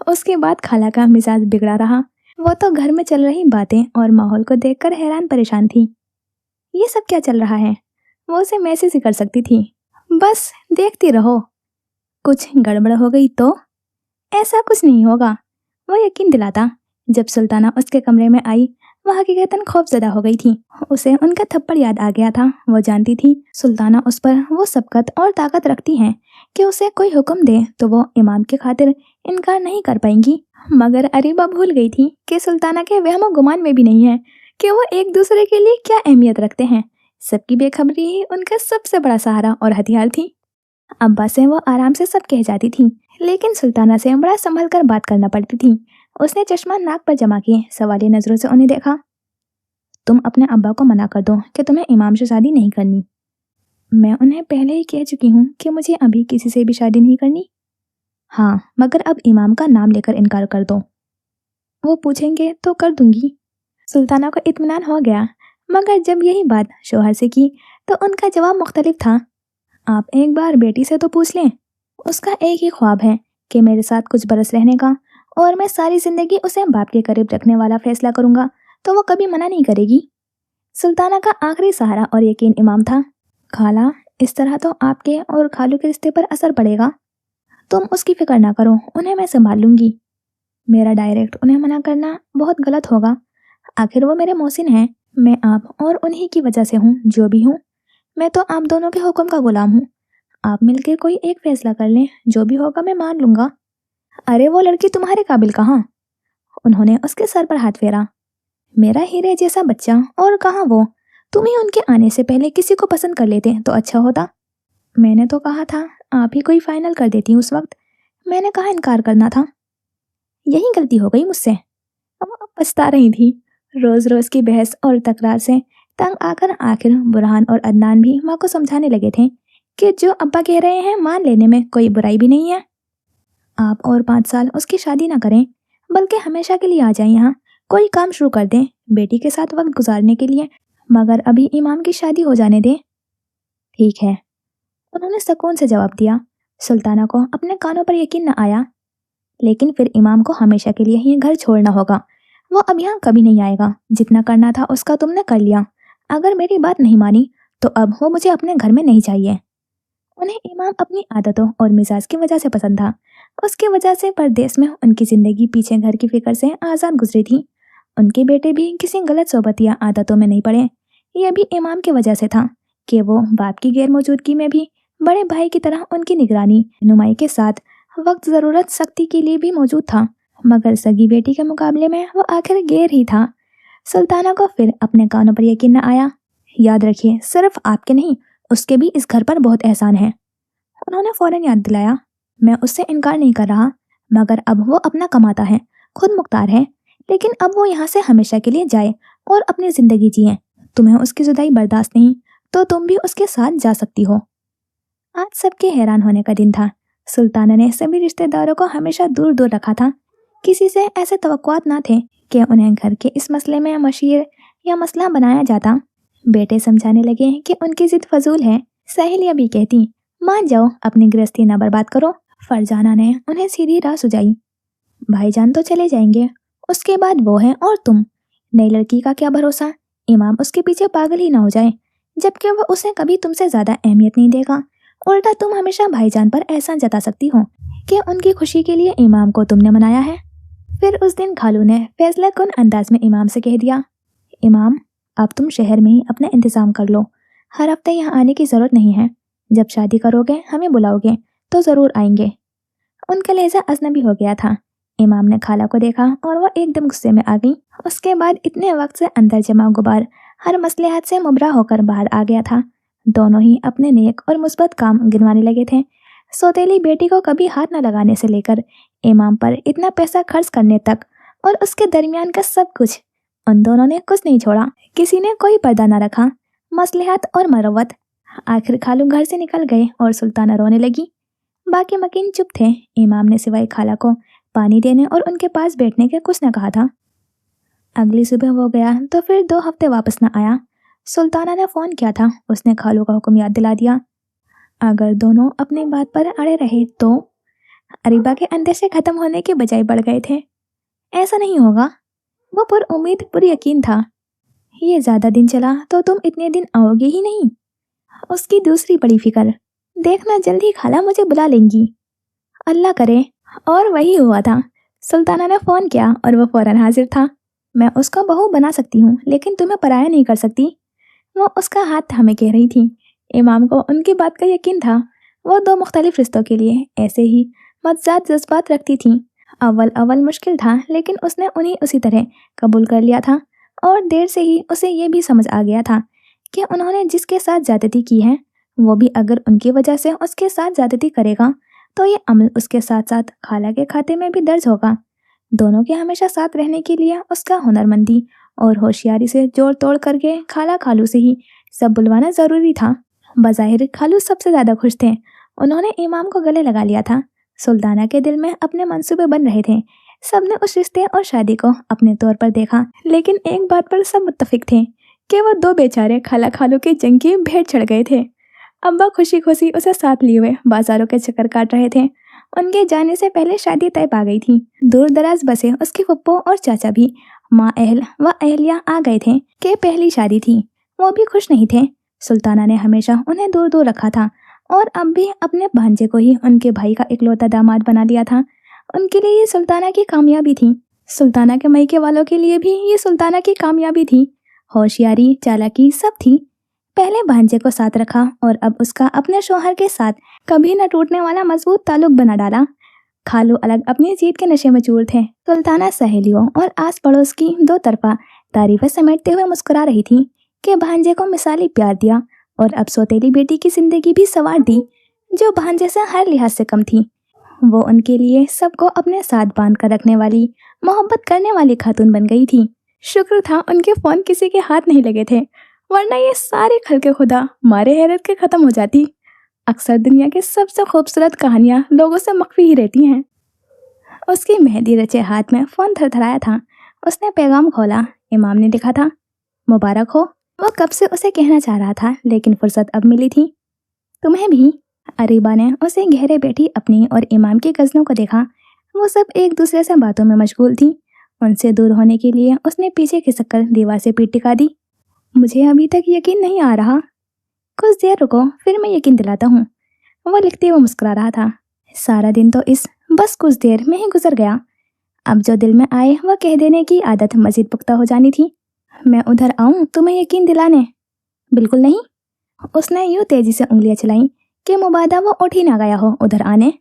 उसके बाद खाला का मिजाज बिगड़ा रहा। वो तो घर में चल रही बातें और माहौल को देखकर हैरान परेशान थी। ये सब क्या चल रहा है? वो उसे मैसेज ही कर सकती थी, बस देखती रहो। कुछ गड़बड़ हो गई तो? ऐसा कुछ नहीं होगा। वो यकीन दिलाता। जब सुल्ताना उसके कमरे में आई, वह हकीकतन खौफजदा हो गई थी। उसे उनका थप्पड़ याद आ गया था। वो जानती थी सुल्ताना उस पर वो सबकत और ताकत रखती हैं कि उसे कोई हुक्म दे तो वो इमाम की खातिर इनकार नहीं कर पाएंगी। मगर अरीबा भूल गई थी कि सुल्ताना के वहमो गुमान में भी नहीं है कि वो एक दूसरे के लिए क्या अहमियत रखते हैं। सबकी बेखबरी ही उनका सबसे बड़ा सहारा और हथियार थी। अब्बा से वो आराम से सब कह जाती थी, लेकिन सुल्ताना से बड़ा संभल कर बात करना पड़ती थी। उसने चश्मा नाक पर जमा किए सवालिया नजरों से उन्हें देखा। तुम अपने अब्बा को मना कर दो कि तुम्हें इमाम से शादी नहीं करनी। मैं उन्हें पहले ही कह चुकी हूँ कि मुझे अभी किसी से भी शादी नहीं करनी। हाँ, मगर अब इमाम का नाम लेकर इनकार कर दो। वो पूछेंगे तो कर दूंगी। सुल्ताना को इत्मीनान हो गया, मगर जब यही बात शोहर से की तो उनका जवाब मुख्तलिफ था। आप एक बार बेटी से तो पूछ लें। उसका एक ही ख्वाब है कि मेरे साथ कुछ बरस रहने का, और मैं सारी जिंदगी उसे बाप के करीब रखने वाला फैसला करूंगा तो वो कभी मना नहीं करेगी। सुल्ताना का आखिरी सहारा और यकीन इमाम था। खाला, इस तरह तो आपके और खालू के रिश्ते पर असर पड़ेगा। तुम उसकी फिक्र ना करो, उन्हें मैं संभाल लूंगी। मेरा डायरेक्ट उन्हें मना करना बहुत गलत होगा। आखिर वो मेरे मोहसिन हैं। मैं आप और उन्हीं की वजह से हूँ जो भी हूँ। मैं तो आप दोनों के हुक्म का गुलाम हूँ। आप मिलकर कोई एक फैसला कर लें, जो भी होगा मैं मान लूंगा। अरे वो लड़की तुम्हारे काबिल कहाँ? उन्होंने उसके सर पर हाथ फेरा। मेरा हीरे जैसा बच्चा, और कहाँ वो? तुम ही उनके आने से पहले किसी को पसंद कर लेते तो अच्छा होता। मैंने तो कहा था आप ही कोई फाइनल कर देती उस वक्त। मैंने कहा इनकार करना था। यही गलती हो गई मुझसे। अब वो पछता रही थी। रोज रोज की बहस और तकरार से तंग आकर आखिर बुरहान और अदनान भी माँ को समझाने लगे थे कि जो अब्बा कह रहे हैं मान लेने में कोई बुराई भी नहीं है। आप और 5 साल उसकी शादी ना करें, बल्कि हमेशा के लिए आ जाएं यहाँ। कोई काम शुरू कर दें बेटी के साथ वक्त गुजारने के लिए, मगर अभी इमाम की शादी हो जाने दें। ठीक है, उन्होंने सुकून से जवाब दिया। सुल्ताना को अपने कानों पर यकीन न आया। लेकिन फिर इमाम को हमेशा के लिए ये घर छोड़ना होगा। वो अब यहाँ कभी नहीं आएगा। जितना करना था उसका तुमने कर लिया। अगर मेरी बात नहीं मानी तो अब वो मुझे अपने घर में नहीं चाहिए। उन्हें इमाम अपनी आदतों और मिजाज की वजह से पसंद था। उसकी वजह से परदेश में उनकी जिंदगी पीछे घर की फिक्र से आज़ाद गुजरी थी। उनके बेटे भी किसी गलत सोबत या आदतों में नहीं पड़े। यह भी इमाम की वजह से था कि वो बाप की गैर मौजूदगी में भी बड़े भाई की तरह उनकी निगरानी नुमाई के साथ वक्त ज़रूरत सख्ती के लिए भी मौजूद था। मगर सगी बेटी के मुकाबले में वो आखिर गैर ही था। सुल्ताना को फिर अपने कानों पर यकीन न आया। याद रखिए, सिर्फ आपके नहीं, उसके भी इस घर पर बहुत एहसान है। उन्होंने फौरन याद दिलाया। मैं उससे इनकार नहीं कर रहा, मगर अब वो अपना कमाता है, खुद मुख्तार है। लेकिन अब वो यहाँ से हमेशा के लिए जाए और अपनी जिंदगी जिए। तुम्हें उसकी जुदाई बर्दाश्त नहीं तो तुम भी उसके साथ जा सकती हो। आज सबके हैरान होने का दिन था। सुल्ताना ने सभी रिश्तेदारों को हमेशा दूर दूर रखा था। किसी से ऐसे तवक्कुआत ना थे कि उन्हें घर के इस मसले में मशीर या मसला बनाया जाता। बेटे समझाने लगे कि उनकी जिद फजूल है। सहेलियां भी कहती मान जाओ, अपनी गृहस्थी ना बर्बाद करो। फरजाना ने उन्हें सीधी राह सुझाई। भाईजान तो चले जाएंगे, उसके बाद वो है और तुम। नई लड़की का क्या भरोसा, इमाम उसके पीछे पागल ही ना हो जाए, जबकि वह उसे कभी तुमसे ज्यादा अहमियत नहीं देगा। उल्टा तुम हमेशा भाईजान पर एहसान जता सकती हो कि उनकी खुशी के लिए इमाम को तुमने मनाया है। फिर उस दिन खालू ने फैसला कुन अंदाज में इमाम से कह दिया, इमाम, अब तुम शहर में ही अपना इंतजाम कर लो। हर हफ्ते यहाँ आने की जरूरत नहीं है। जब शादी करोगे हमें बुलाओगे तो जरूर आएंगे। उनका लहजा अजनबी हो गया था। इमाम ने खाला को देखा और वह एकदम गुस्से में आ गई। उसके बाद इतने वक्त से अंदर जमा गुबार हर मसलहत से मुबरा होकर बाहर आ गया था। दोनों ही अपने नेक और मुस्बत काम गिनवाने लगे थे। सौतेली बेटी को कभी हाथ न लगाने से लेकर इमाम पर इतना पैसा खर्च करने तक, और उसके दरमियान का सब कुछ, उन दोनों ने कुछ नहीं छोड़ा। किसी ने कोई पर्दा न रखा। मसलहत और मरवत। आखिर खालू घर से निकल गए और सुल्ताना रोने लगी। बाकी मकीन चुप थे। इमाम ने सिवाय खाला को पानी देने और उनके पास बैठने के कुछ न कहा था। अगली सुबह वो गया तो फिर 2 हफ्ते वापस न आया। सुल्ताना ने फ़ोन किया था। उसने खालू का हुक्म याद दिला दिया। अगर दोनों अपनी बात पर अड़े रहे तो। अरीबा के अंदेशे खत्म होने के बजाय बढ़ गए थे। ऐसा नहीं होगा, वो पुर उम्मीद पुर यकीन था। ये ज़्यादा दिन चला तो तुम इतने दिन आओगे ही नहीं। उसकी दूसरी बड़ी फिक्र, देखना जल्द ही खाला मुझे बुला लेंगी। अल्लाह करे। और वही हुआ था। सुल्ताना ने फ़ोन किया और वो फ़ौरन हाजिर था। मैं उसको बहू बना सकती हूँ लेकिन तुम्हें पराया नहीं कर सकती, वो उसका हाथ थामे कह रही थी। इमाम को उनकी बात का यकीन था। वो दो मुख्तलिफ रिश्तों के लिए ऐसे ही मतजाद जज्बात रखती थीं। अव्वल अव्वल मुश्किल था लेकिन उसने उन्हें उसी तरह कबूल कर लिया था और देर से ही उसे ये भी समझ आ गया था कि उन्होंने जिसके साथ ज़्यादती की है वो भी अगर उनकी वजह से उसके साथ ज़्यादती करेगा तो ये अमल उसके साथ साथ खाला के खाते में भी दर्ज होगा। दोनों के हमेशा साथ रहने के लिए उसका हुनरमंदी और होशियारी से जोड़ तोड़ करके खाला खालू से ही सब बुलवाना ज़रूरी था। बज़ाहिर खालू सबसे ज़्यादा खुश थे। उन्होंने इमाम को गले लगा लिया था। सुल्ताना के दिल में अपने मंसूबे बन रहे थे। सबने उस रिश्ते और शादी को अपने तौर पर देखा, लेकिन एक बात पर सब मुत्तफिक थे कि वो दो बेचारे खाला खालू के जंग की भेंट चढ़ गए थे। अब्बा खुशी खुशी उसे साथ लिए हुए बाजारों के चक्कर काट रहे थे। उनके जाने से पहले शादी तय पा गई थी। दूर दराज बसे उसके पप्पो और चाचा भी माँ अहल व अहलिया आ गए थे कि पहली शादी थी। वो भी खुश नहीं थे। सुल्ताना ने हमेशा उन्हें दूर दूर रखा था और अब भी अपने भांजे को ही उनके भाई का इकलौता दामाद बना लिया था। उनके लिए ये सुल्ताना की कामयाबी थी। सुल्ताना के मैके वालों के लिए भी ये सुल्ताना की कामयाबी थी। होशियारी चालाकी सब थी। पहले भांजे को साथ रखा और अब उसका अपने शौहर के साथ कभी न टूटने वाला मजबूत ताल्लुक बना डाला। खालू अलग अपनी जीत के नशे में चूर थे। सुल्ताना सहेलियों और आस पड़ोस की दो तरफा तारीफें समेटते हुए मुस्कुरा रही थी कि भांजे को मिसाली प्यार दिया और अब सौतेली बेटी की जिंदगी भी संवार दी जो भांजे से हर लिहाज से कम थी। वो उनके लिए सबको अपने साथ बांध कर रखने वाली, मोहब्बत करने वाली खातून बन गई थी। शुक्र था उनके फोन किसी के हाथ नहीं लगे थे, वरना ये सारी खल्के खुदा मारे हैरत के खत्म हो जाती। अक्सर दुनिया की सबसे खूबसूरत कहानियां लोगों से मख्फी ही रहती हैं। उसकी मेहंदी रचे हाथ में फोन थरथराया था। उसने पैगाम खोला। इमाम ने लिखा था, मुबारक हो। वो कब से उसे कहना चाह रहा था लेकिन फुर्सत अब मिली थी। तुम्हें भी। अरीबा ने उसे घेरे बैठी अपनी और इमाम की गज़लों को देखा। वो सब एक दूसरे से बातों में मशगूल थी। उनसे दूर होने के लिए उसने पीछे खिसक कर दीवार से पीठ टिका दी। मुझे अभी तक यकीन नहीं आ रहा। कुछ देर रुको, फिर मैं यकीन दिलाता हूँ। वो लिखते हुए मुस्कुरा रहा था। सारा दिन तो इस बस कुछ देर में ही गुजर गया। अब जो दिल में आए वह कह देने की आदत मजीद पुख्ता हो जानी थी। मैं उधर आऊं तुम्हें यकीन दिलाने? बिल्कुल नहीं। उसने यूं तेजी से उंगलियां चलाई कि मुबादा वो उठ ही ना गया हो उधर आने।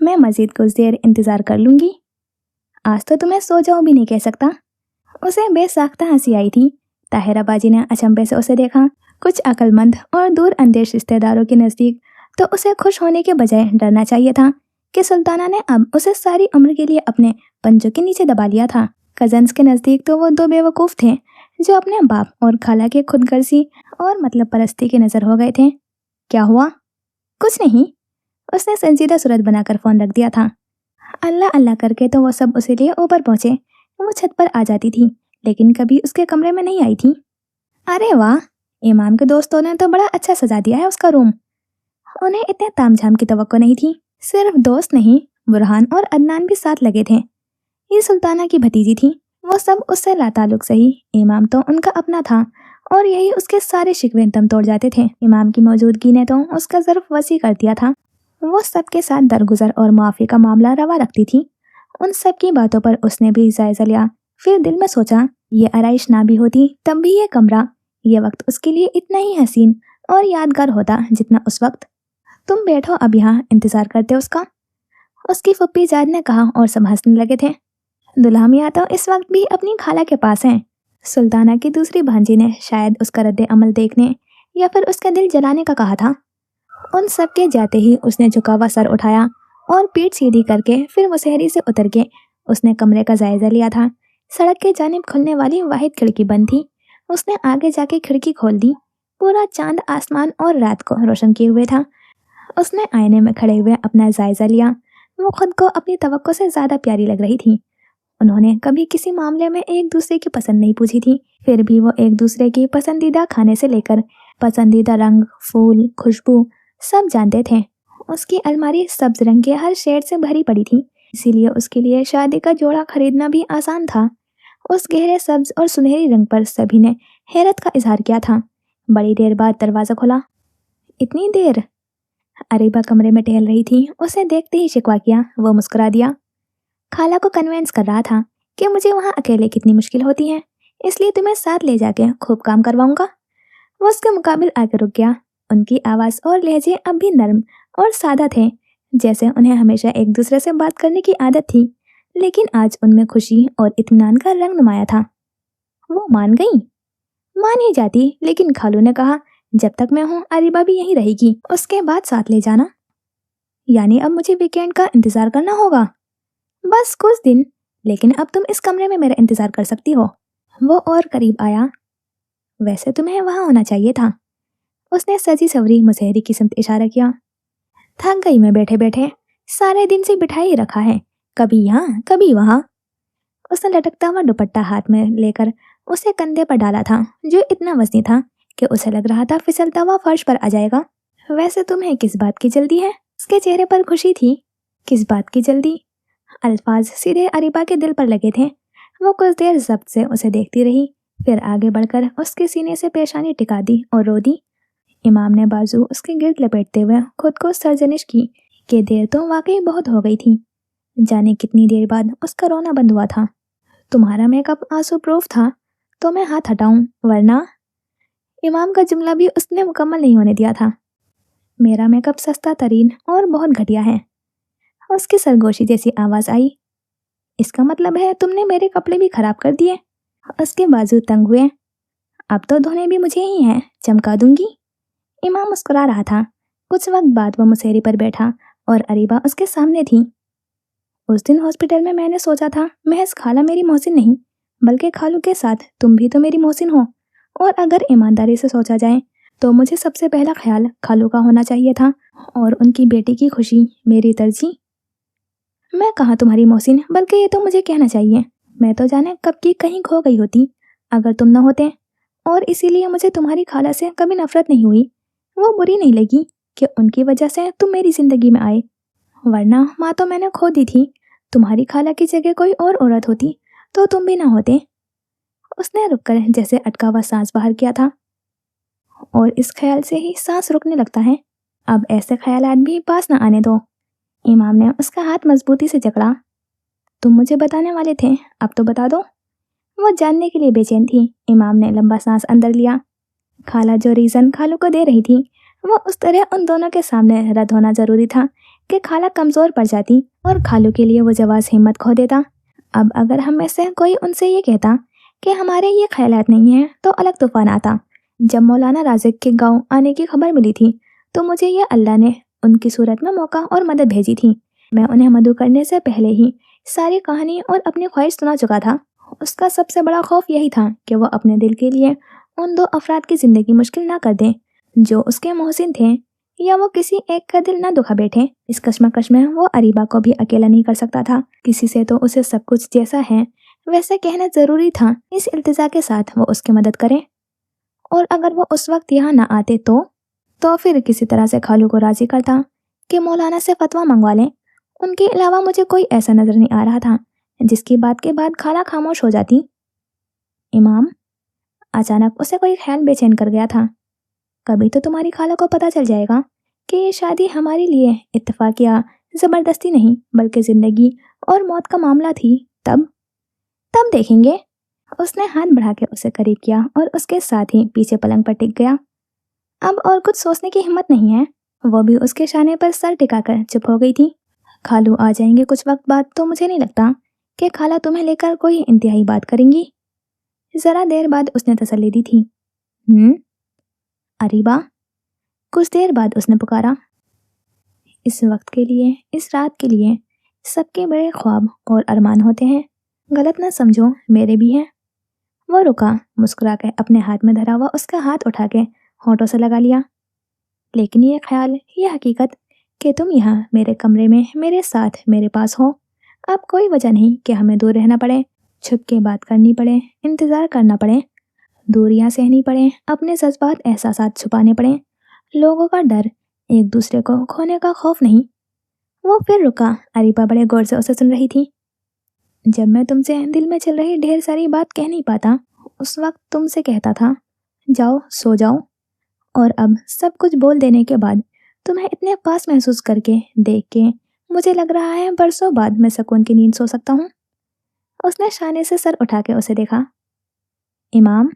मैं मजीद कुछ देर इंतजार कर लूंगी। आज तो तुम्हें सो जाओ भी नहीं कह सकता। उसे बेसाख्ता हंसी आई थी। ताहिरा बाजी ने अचंभे से उसे देखा। कुछ अक्लमंद और दूर अंदेश रिश्तेदारों के नज़दीक तो उसे खुश होने के बजाय डरना चाहिए था कि सुल्ताना ने अब उसे सारी उम्र के लिए अपने पंजों के नीचे दबा लिया था। कजन्स के नज़दीक तो वो दो बेवकूफ़ थे जो अपने बाप और खाला के खुदगर्जी और मतलब परस्ती के नज़र हो गए थे। क्या हुआ? कुछ नहीं। उसने संजीदा सूरत बनाकर फ़ोन रख दिया था। अल्लाह अल्लाह करके तो वो सब उसे लिए ऊपर पहुँचे। वो छत पर आ जाती थी लेकिन कभी उसके कमरे में नहीं आई थी। अरे वाह, इमाम के दोस्तों ने तो बड़ा अच्छा सजा दिया है उसका रूम। उन्हें इतने तामझाम की तवक्को नहीं थी। सिर्फ दोस्त नहीं, बुरहान और अदनान भी साथ लगे थे। ये सुल्ताना की भतीजी थी। वो सब उससे लाताल्लुक सही, इमाम तो उनका अपना था और यही उसके सारे शिकवे दम तोड़ जाते थे। इमाम की मौजूदगी ने तो उसका ज़र्फ वसी कर दिया था। वो सबके साथ दरगुजर और माफ़ी का मामला रवा रखती थी। उन सब की बातों पर उसने भी जायज़ा लिया। फिर दिल में सोचा, ये आराइश ना भी होती तब भी ये कमरा, ये वक्त उसके लिए इतना ही हसीन और यादगार होता जितना उस वक्त। तुम बैठो, अब यहाँ इंतज़ार करते उसका, उसकी फुप्पी जाद ने कहा और सब हंसने लगे थे। दुल्हा मियाँ तो इस वक्त भी अपनी खाला के पास हैं। सुल्ताना की दूसरी भांजी ने शायद उसका रद्द अमल देखने या फिर उसका दिल जलाने का कहा था। उन सब के जाते ही उसने झुका हुआ सर उठाया और पीठ सीधी करके फिर मुसहरी से उतर के उसने कमरे का जायजा लिया था। सड़क के जानिब खुलने वाली वाहिद खिड़की बंद थी। उसने आगे जाके खिड़की खोल दी। पूरा चांद आसमान और रात को रोशन किए हुए था। उसने आईने में खड़े हुए अपना जायजा लिया। वो खुद को अपनी तवक्को से ज़्यादा प्यारी लग रही थी। उन्होंने कभी किसी मामले में एक दूसरे की पसंद नहीं पूछी थी, फिर भी वो एक दूसरे की पसंदीदा खाने से लेकर पसंदीदा रंग, फूल, खुशबू सब जानते थे। उसकी अलमारी सब्ज रंग के हर शेड से भरी पड़ी थी, इसीलिए उसके लिए शादी का जोड़ा खरीदना भी आसान था। उस गहरे सब्ज और सुनहरी रंग पर सभी ने हैरत का इजहार किया था। बड़ी देर बाद दरवाज़ा खुला। इतनी देर? अरीबा कमरे में टहल रही थी। उसे देखते ही शिकवा किया। वो मुस्कुरा दिया। खाला को कन्विंस कर रहा था कि मुझे वहाँ अकेले कितनी मुश्किल होती है, इसलिए तुम्हें साथ ले जाके खूब काम करवाऊंगा। वो उसके मुकाबिल आके रुक गया। उनकी आवाज़ और लहजे अब भी नर्म और सादा थे, जैसे उन्हें हमेशा एक दूसरे से बात करने की आदत थी, लेकिन आज उनमें खुशी और इत्मीनान का रंग नुमाया था। वो मान गई। मान ही जाती, लेकिन खालू ने कहा, जब तक मैं हूँ अरीबा भी यहीं रहेगी, उसके बाद साथ ले जाना। यानी अब मुझे वीकेंड का इंतजार करना होगा? बस कुछ दिन, लेकिन अब तुम इस कमरे में मेरा इंतजार कर सकती हो। वो और करीब आया। वैसे तुम्हें वहां होना चाहिए था। उसने सजी सवरी मुसहरी की सिमत इशारा किया। थक गई मैं बैठे बैठे, सारे दिन से बिठाए ही रखा है, कभी यहाँ कभी वहां। उसने लटकता हुआ दुपट्टा हाथ में लेकर उसे कंधे पर डाला था, जो इतना वजनी था कि उसे लग रहा था फिसलता हुआ फर्श पर आ जाएगा। वैसे तुम्हें किस बात की जल्दी है? उसके चेहरे पर खुशी थी। किस बात की जल्दी? अल्फाज सीधे अरीबा के दिल पर लगे थे। वो कुछ देर जब्त से उसे देखती रही, फिर आगे बढ़कर उसके सीने से पेशानी टिका दी और रो दी। इमाम ने बाजू उसके गिर्द लपेटते हुए खुद को सरजनिश की कि देर तो वाकई बहुत हो गई थी। जाने कितनी देर बाद उसका रोना बंद हुआ था। तुम्हारा मेकअप आंसू प्रूफ था, तो मैं हाथ हटाऊं, वरना। इमाम का जुमला भी उसने मुकम्मल नहीं होने दिया था। मेरा मेकअप सस्ता तरीन और बहुत घटिया है। उसकी सरगोशी जैसी आवाज आई। इसका मतलब है तुमने मेरे कपड़े भी खराब कर दिए? उसके बाजू तंग हुए। अब तो धोने भी मुझे ही है, चमका दूंगी। इमाम मुस्कुरा रहा था। कुछ वक्त बाद वो मुसेरी पर बैठा और अरीबा उसके सामने थी। उस दिन हॉस्पिटल में मैंने सोचा था महज खाला मेरी मोहसिन नहीं, बल्कि खालू के साथ तुम भी तो मेरी मोहसिन हो। और अगर ईमानदारी से सोचा जाए तो मुझे सबसे पहला ख्याल खालू का होना चाहिए था, और उनकी बेटी की खुशी मेरी तरजीह। मैं कहाँ तुम्हारी मोहसिन, बल्कि ये तो मुझे कहना चाहिए। मैं तो जाने कब की कहीं खो गई होती अगर तुम न होते, और इसीलिए मुझे तुम्हारी खाला से कभी नफरत नहीं हुई। वो बुरी नहीं लगी कि उनकी वजह से तुम मेरी जिंदगी में आए, वरना माँ तो मैंने खो दी थी। तुम्हारी खाला की जगह कोई और औरत होती तो तुम भी ना होते। उसने रुककर जैसे अटका हुआ सांस बाहर किया था, और इस ख्याल से ही सांस रुकने लगता है। अब ऐसे ख्यालात भी पास न आने दो। इमाम ने उसका हाथ मजबूती से जकड़ा। तुम मुझे बताने वाले थे, अब तो बता दो। वो जानने के लिए बेचैन थी। इमाम ने लंबा सांस अंदर लिया। खाला जो रीज़न खालू को दे रही थी, वो उस तरह उन दोनों के सामने रद्द होना जरूरी था कि खाला कमज़ोर पड़ जाती और खालू के लिए वो जवाज हिम्मत खो देता। अब अगर हम में से कोई उनसे ये कहता कि हमारे ये ख्यालात नहीं हैं, तो अलग तूफान आता। जब मौलाना राजिक के गांव आने की खबर मिली थी, तो मुझे ये अल्लाह ने उनकी सूरत में मौका और मदद भेजी थी। मैं उन्हें मदु करने से पहले ही सारी कहानी और अपनी ख्वाहिश सुना चुका था। उसका सबसे बड़ा खौफ यही था कि वो अपने दिल के लिए उन दो अफराद की जिंदगी मुश्किल ना कर दें जो उसके मोहसिन थे, या वो किसी एक का दिल ना दुखा बैठे। इस कश्मकश में वो अरीबा को भी अकेला नहीं कर सकता था। किसी से तो उसे सब कुछ जैसा है वैसा कहना जरूरी था, इस इल्तिजा के साथ वो उसकी मदद करे। और अगर वो उस वक्त यहाँ ना आते तो फिर किसी तरह से खालू को राजी करता कि मौलाना से फतवा मंगवा लें। उनके अलावा मुझे कोई ऐसा नजर नहीं आ रहा था जिसकी बात के बाद खाला खामोश हो जाती। इमाम, अचानक उसे कोई ख्याल बेचैन कर गया था। कभी तो तुम्हारी खाला को पता चल जाएगा कि ये शादी हमारे लिए इत्तेफाक या जबरदस्ती नहीं, बल्कि जिंदगी और मौत का मामला थी। तब तब देखेंगे। उसने हाथ बढ़ा के उसे करीब किया और उसके साथ ही पीछे पलंग पर टिक गया। अब और कुछ सोचने की हिम्मत नहीं है। वो भी उसके शाने पर सर टिकाकर चुप हो गई थी। खालू आ जाएंगे कुछ वक्त बाद, तो मुझे नहीं लगता कि खाला तुम्हें लेकर कोई इंतहाई बात करेंगी। जरा देर बाद उसने तसल्ली दी थी। अरीबा। कुछ देर बाद उसने पुकारा। इस वक्त के लिए, इस रात के लिए सबके बड़े ख्वाब और अरमान होते हैं, गलत ना समझो, मेरे भी हैं। वो रुका, मुस्कुरा कर अपने हाथ में धरा हुआ उसका हाथ उठा के होठों से लगा लिया। लेकिन ये ख्याल, ये हकीकत कि तुम यहाँ मेरे कमरे में मेरे साथ मेरे पास हो, अब कोई वजह नहीं कि हमें दूर रहना पड़े, छुप के बात करनी पड़े, इंतज़ार करना पड़े, दूरियां सहनी पड़े, अपने जज्बात एहसासात छुपाने पड़े, लोगों का डर, एक दूसरे को खोने का खौफ नहीं। वो फिर रुका। अरीबा बड़े गौर से उसे सुन रही थी। जब मैं तुमसे दिल में चल रही ढेर सारी बात कह नहीं पाता, उस वक्त तुमसे कहता था जाओ सो जाओ, और अब सब कुछ बोल देने के बाद तुम्हें इतने पास महसूस करके, देख के मुझे लग रहा है बरसों बाद मैं सुकून की नींद सो सकता हूँ। उसने शाने से सर उठा के उसे देखा। इमाम।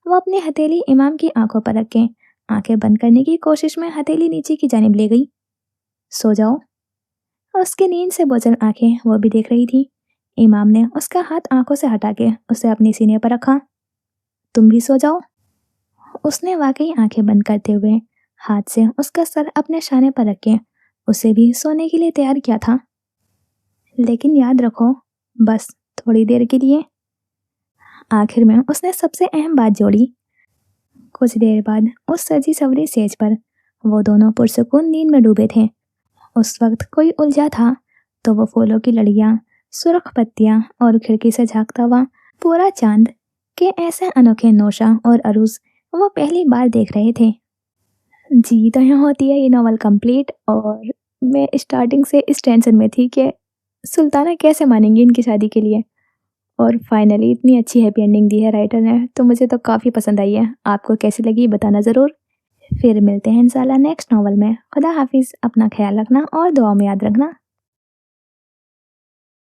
वो अपनी हथेली इमाम की आंखों पर रख के आंखें बंद करने की कोशिश में हथेली नीचे की जानिब ले गई। सो जाओ। उसकी नींद से बोझल आंखें वो भी देख रही थी। इमाम ने उसका हाथ आंखों से हटा के उसे अपने सीने पर रखा। तुम भी सो जाओ। उसने वाकई आंखें बंद करते हुए हाथ से उसका सर अपने शाने पर रख के उसे भी सोने के लिए तैयार किया था। लेकिन याद रखो, बस थोड़ी देर के लिए। आखिर में उसने सबसे अहम बात जोड़ी। कुछ देर बाद उस सजी सवरी सेज पर वो दोनों पुरसुकून नींद में डूबे थे। उस वक्त कोई उलझा था तो वो फूलों की लड़ियां, सुर्ख पत्तियां और खिड़की से झांकता हुआ पूरा चांद के ऐसे अनोखे नौशा और अरूज वो पहली बार देख रहे थे। जी, तो यहाँ होती है ये नॉवल कंप्लीट। और मैं स्टार्टिंग से इस टेंशन में थी कि सुल्ताना कैसे मानेंगी इनकी शादी के लिए, और फाइनली इतनी अच्छी हैप्पी एंडिंग दी है राइटर ने, तो मुझे तो काफ़ी पसंद आई है। आपको कैसी लगी बताना ज़रूर। फिर मिलते हैं इंशाल्लाह नेक्स्ट नॉवल में। खुदा हाफिज़, अपना ख्याल रखना और दुआ में याद रखना।